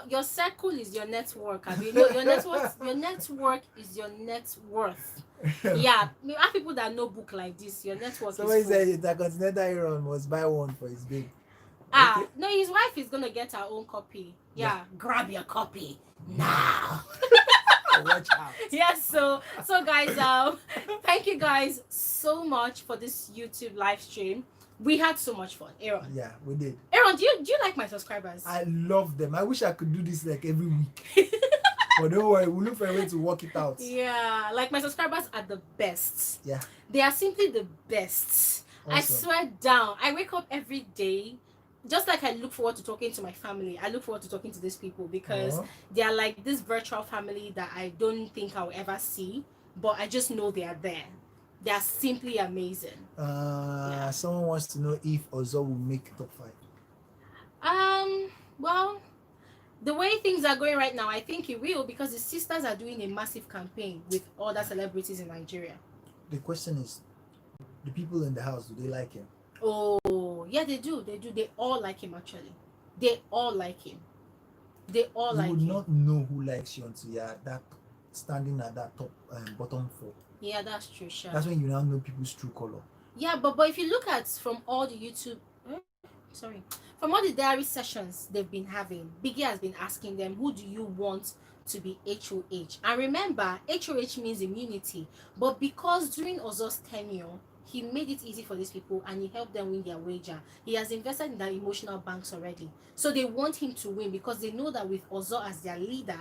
S2: your circle is your network. I mean, your network is your net worth. Yeah, we have people that know book like this. Your network.
S1: Somebody said Intercontinental Aaron must buy one for his babe.
S2: Okay. No, his wife is gonna get her own copy. Yeah. Grab your copy now.
S1: Watch out.
S2: Yes, so guys, thank you guys so much for this YouTube live stream. We had so much fun, Aaron.
S1: Yeah, we did.
S2: Aaron, do you like my subscribers?
S1: I love them. I wish I could do this like every week. But don't worry, we'll look for a way to work it out.
S2: Yeah, like my subscribers are the best.
S1: Yeah.
S2: They are simply the best. Awesome. I swear down. I wake up every day. Just like I look forward to talking to my family, I look forward to talking to these people because they are like this virtual family that I don't think I'll ever see, but I just know they are there. They are simply amazing.
S1: Someone wants to know if Ozo will make top
S2: 5. Well, the way things are going right now, I think he will because his sisters are doing a massive campaign with other celebrities in Nigeria.
S1: The question is, the people in the house, do they like him?
S2: Oh, yeah, they do. They all like him, actually. They all like him. They all like him. You would
S1: not know who likes you until you're standing at that top bottom 4.
S2: Yeah, that's true, sure.
S1: That's when you now know people's true color.
S2: Yeah, but if you look at from all the YouTube... From all the diary sessions they've been having, Biggie has been asking them, who do you want to be HOH? And remember, HOH means immunity. But because during Ozo's tenure, he made it easy for these people and he helped them win their wager. He has invested in their emotional banks already. So they want him to win because they know that with Ozo as their leader,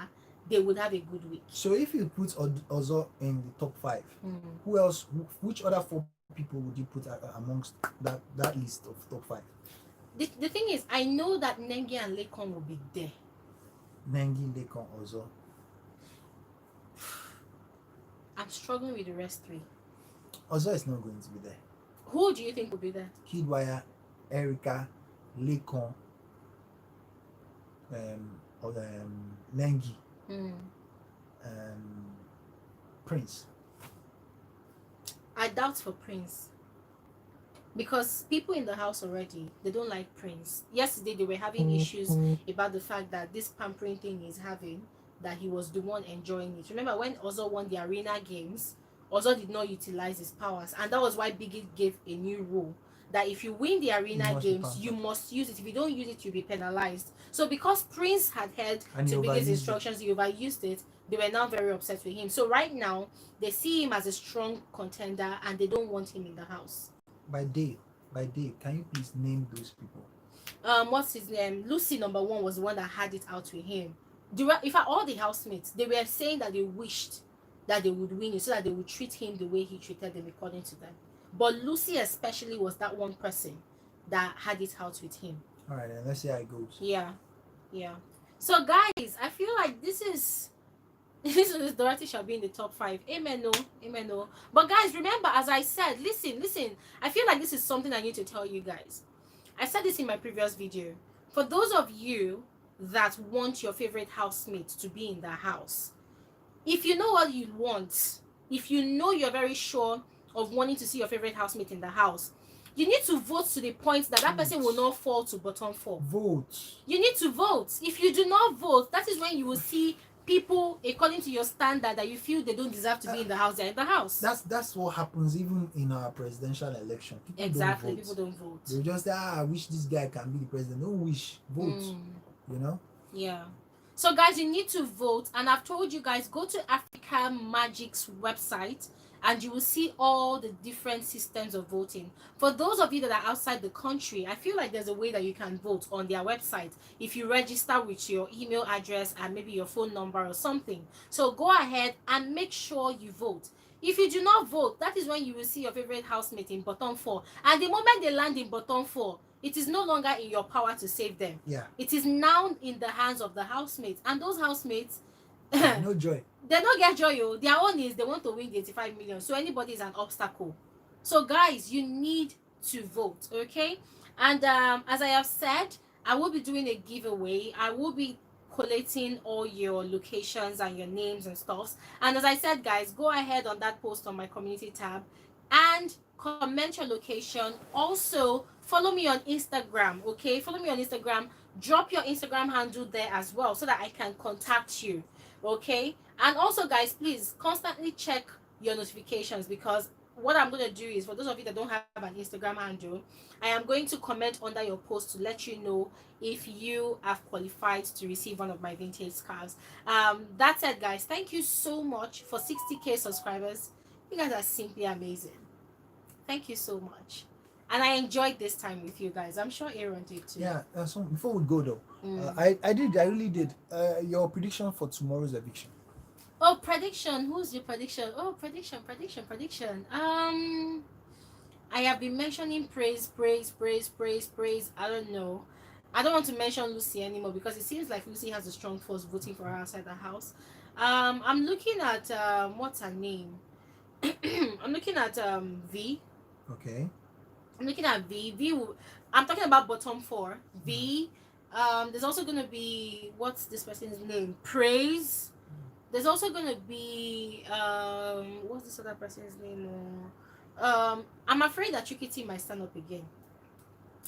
S2: they would have a good week. So
S1: if you put Ozo in the top 5, who else, which other 4 people would you put amongst that list of top 5?
S2: The thing is, I know that Nengi and Laycon will be there.
S1: Nengi, Laycon, Ozo.
S2: I'm struggling with the rest 3.
S1: Ozo is not going to be there.
S2: Who do you think will be there?
S1: Kidwire, Erica, Laycon, Nengi, Prince.
S2: I doubt for Prince. Because people in the house already, they don't like Prince. Yesterday they were having issues about the fact that this pampering thing he's having, that he was the one enjoying it. Remember when Ozo won the arena games, Ozo did not utilize his powers, and that was why Biggie gave a new rule that if you win the arena games, you must use it. If you don't use it, you'll be penalized. So because Prince had heard to Biggie's instructions, he overused it, they were now very upset with him. So right now, they see him as a strong contender and they don't want him in the house.
S1: By day, can you please name those people?
S2: What's his name? Lucy number 1 was the one that had it out with him. In fact, all the housemates, they were saying that they wished that they would win it so that they would treat him the way he treated them according to them. But Lucy especially was that one person that had it out with him.
S1: All right, then let's see how it goes.
S2: Yeah. So guys, I feel like this is Dorothy shall be in the top 5. Amen, no. But guys, remember, as I said, listen. I feel like this is something I need to tell you guys. I said this in my previous video. For those of you that want your favorite housemate to be in the house, if you know what you want, if you know you're very sure of wanting to see your favorite housemate in the house, you need to vote to the point that that person will not fall to bottom 4.
S1: Vote.
S2: You need to vote. If you do not vote, that is when you will see people according to your standard that you feel they don't deserve to be in the house. They're in the house.
S1: That's what happens even in our presidential election. People
S2: exactly.
S1: don't vote.
S2: People don't vote.
S1: They just say, I wish this guy can be the president. Don't wish. Vote. You know?
S2: Yeah. So guys, you need to vote, and I've told you guys, go to Africa Magic's website and you will see all the different systems of voting. For those of you that are outside the country, I feel like there's a way that you can vote on their website if you register with your email address and maybe your phone number or something. So go ahead and make sure you vote. If you do not vote, that is when you will see your favorite housemate in bottom 4. And the moment they land in bottom 4, it is no longer in your power to save them.
S1: Yeah.
S2: It is now in the hands of the housemates. And those housemates,
S1: no joy.
S2: They don't get joy. Their own is they want to win the 85 million. So anybody is an obstacle. So guys, you need to vote, okay? And as I have said, I will be doing a giveaway. I will be collating all your locations and your names and stuff. And as I said, guys, go ahead on that post on my community tab and comment your location. Also, follow me on Instagram, okay? Follow me on Instagram. Drop your Instagram handle there as well so that I can contact you, okay? And also, guys, please constantly check your notifications, because what I'm going to do is, for those of you that don't have an Instagram handle, I am going to comment under your post to let you know if you have qualified to receive one of my vintage scarves. That's it, guys. Thank you so much for 60k subscribers. You guys are simply amazing. Thank you so much. And I enjoyed this time with you guys. I'm sure Aaron did too.
S1: Yeah. So before we go though, I really did. Your prediction for tomorrow's eviction.
S2: Oh, prediction. Who's your prediction? Oh, prediction. I have been mentioning praise. I don't know. I don't want to mention Lucy anymore because it seems like Lucy has a strong force voting for her outside the house. I'm looking at what's her name? I'm looking at V.
S1: Okay.
S2: I'm looking at V. I'm talking about bottom 4. V. There's also gonna be, what's this person's name? Praise. There's also gonna be what's this other person's name? I'm afraid that Chukwu might stand up again.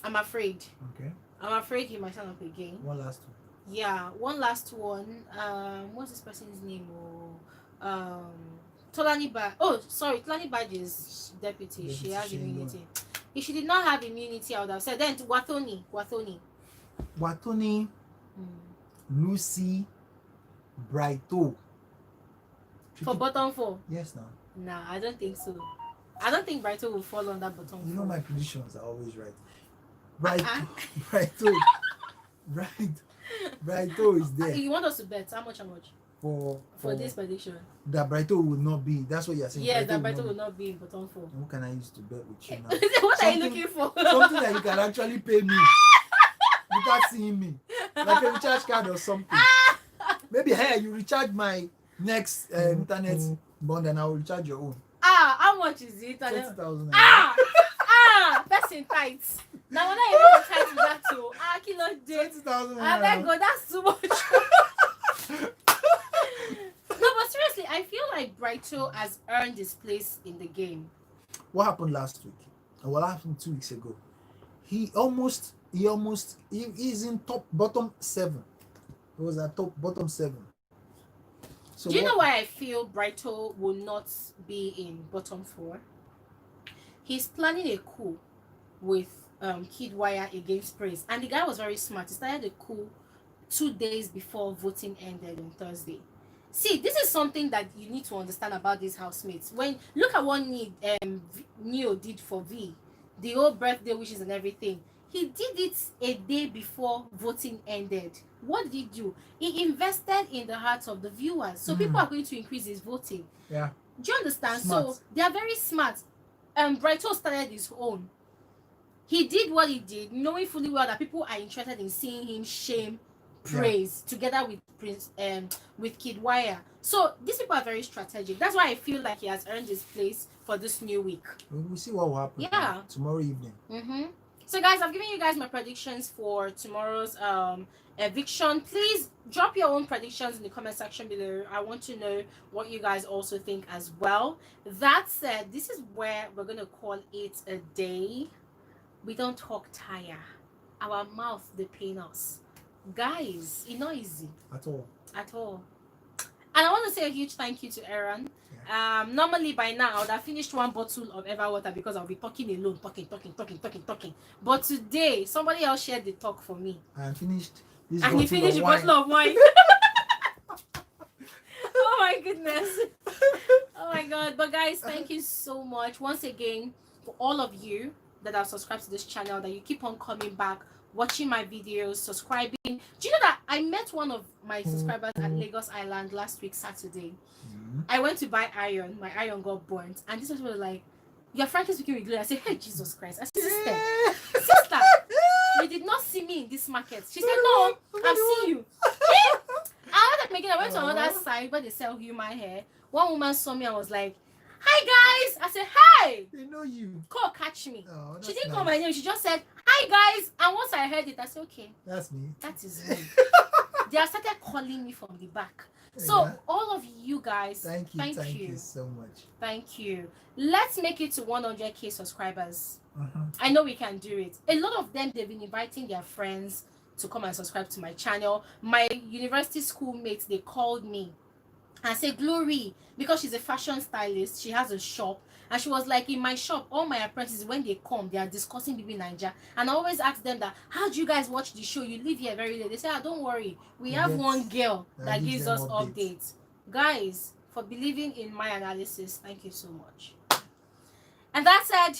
S2: I'm afraid.
S1: Okay.
S2: I'm afraid he might stand up again.
S1: One last one.
S2: Yeah, one last one. What's this person's name? Tolani Badge's deputy. She has immunity. If she did not have immunity, I would have said then to Wathoni.
S1: Lucy, Brighto.
S2: For bottom 4.
S1: Yes, now.
S2: Nah, I don't think so. I don't think Brighto will fall on that bottom 4.
S1: You know my predictions are always right. Brighto is there.
S2: You want us to bet how much? For this prediction.
S1: That Brighto will not be. That's what you're saying.
S2: Yes, that Brighto will not be in bottom 4.
S1: What can I use to bet with you now?
S2: What are you looking for?
S1: Something that you can actually pay me without seeing me, like a recharge card or something. Maybe hey, you recharge my next internet bond and I will recharge your own.
S2: How much is it?
S1: 20,000.
S2: Person tights. Now when I even tight with that too. Kilo day.
S1: 20,000.
S2: I beg God, that's too much. No, but seriously, I feel like Brighto has earned his place in the game.
S1: What happened last week? And what happened 2 weeks ago? He's in bottom 7. It was at bottom 7. So
S2: do you know why I feel Brighto will not be in bottom 4? He's planning a coup with Kidwire against Praise, and the guy was very smart. He started the coup 2 days before voting ended on Thursday. See, this is something that you need to understand about these housemates. When look at what Neo did for V, the whole birthday wishes and everything. He did it a day before voting ended. What did he do? He invested in the hearts of the viewers. So people are going to increase his voting.
S1: Yeah.
S2: Do you understand?
S1: Smart.
S2: So they are very smart. Brighto started his own. He did what he did, knowing fully well that people are interested in seeing him shame Praise together with with Kidwire. So these people are very strategic. That's why I feel like he has earned his place for this new week.
S1: We'll see what will happen.
S2: Yeah.
S1: Tomorrow evening.
S2: So guys, I've given you guys my predictions for tomorrow's eviction. Please drop your own predictions in the comment section below. I want to know what you guys also think as well. That said, this is where we're gonna call it a day. We don't talk tire. Our mouth they pain us. Guys, it's not easy.
S1: At all.
S2: At all. And I want to say a huge thank you to Aaron. Normally by now I would have finished one bottle of Ever Water because I'll be talking alone, talking. But today somebody else shared the talk for me.
S1: And finished this
S2: and he finished a bottle of wine. Oh my goodness. Oh my god. But guys, thank you so much once again for all of you that are subscribed to this channel, that you keep on coming back, watching my videos, subscribing. Do you know that I met one of my subscribers at Lagos Island last week Saturday? I went to buy iron. My iron got burnt, and this was like, "You're frankly speaking with Glory." I said, "Hey, Jesus Christ!" I said, "Sister, you did not see me in this market." She said, "No, I've seen you." I went to another side where they sell human hair. One woman saw me and was like, "Hi guys." I said, "Hi."
S1: They know you.
S2: Call catch me.
S1: Oh,
S2: She didn't
S1: nice.
S2: call my name. She just said, "Hi guys." And once I heard it, I said, "Okay,
S1: That's me.
S2: that is me." They have started calling me from the back. So
S1: Yeah.
S2: all of you guys,
S1: Thank you so much.
S2: Thank you. Let's make it to 100k subscribers.
S1: Uh-huh.
S2: I know we can do it. A lot of them, they've been inviting their friends to come and subscribe to my channel. My university schoolmates, they called me and said, "Glory," because she's a fashion stylist, she has a shop, and she was like, "In my shop, all my apprentices, when they come, they are discussing Bbnaija." And I always ask them that, "How do you guys watch the show? You live here very late." They say, "Don't worry, we have one girl that gives us updates." Guys, for believing in my analysis, thank you so much. And that said,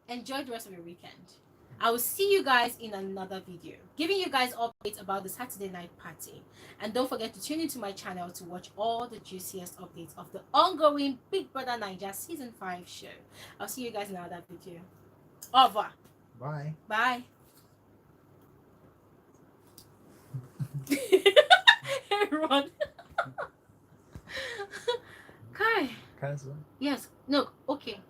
S2: enjoy the rest of your weekend. I will see you guys in another video, giving you guys updates about the Saturday night party. And don't forget to tune into my channel to watch all the juiciest updates of the ongoing Big Brother Naija Season 5 show. I'll see you guys in another video. Au revoir.
S1: Bye.
S2: Bye. Everyone. Kai.
S1: Cancel.
S2: Yes. No. Okay.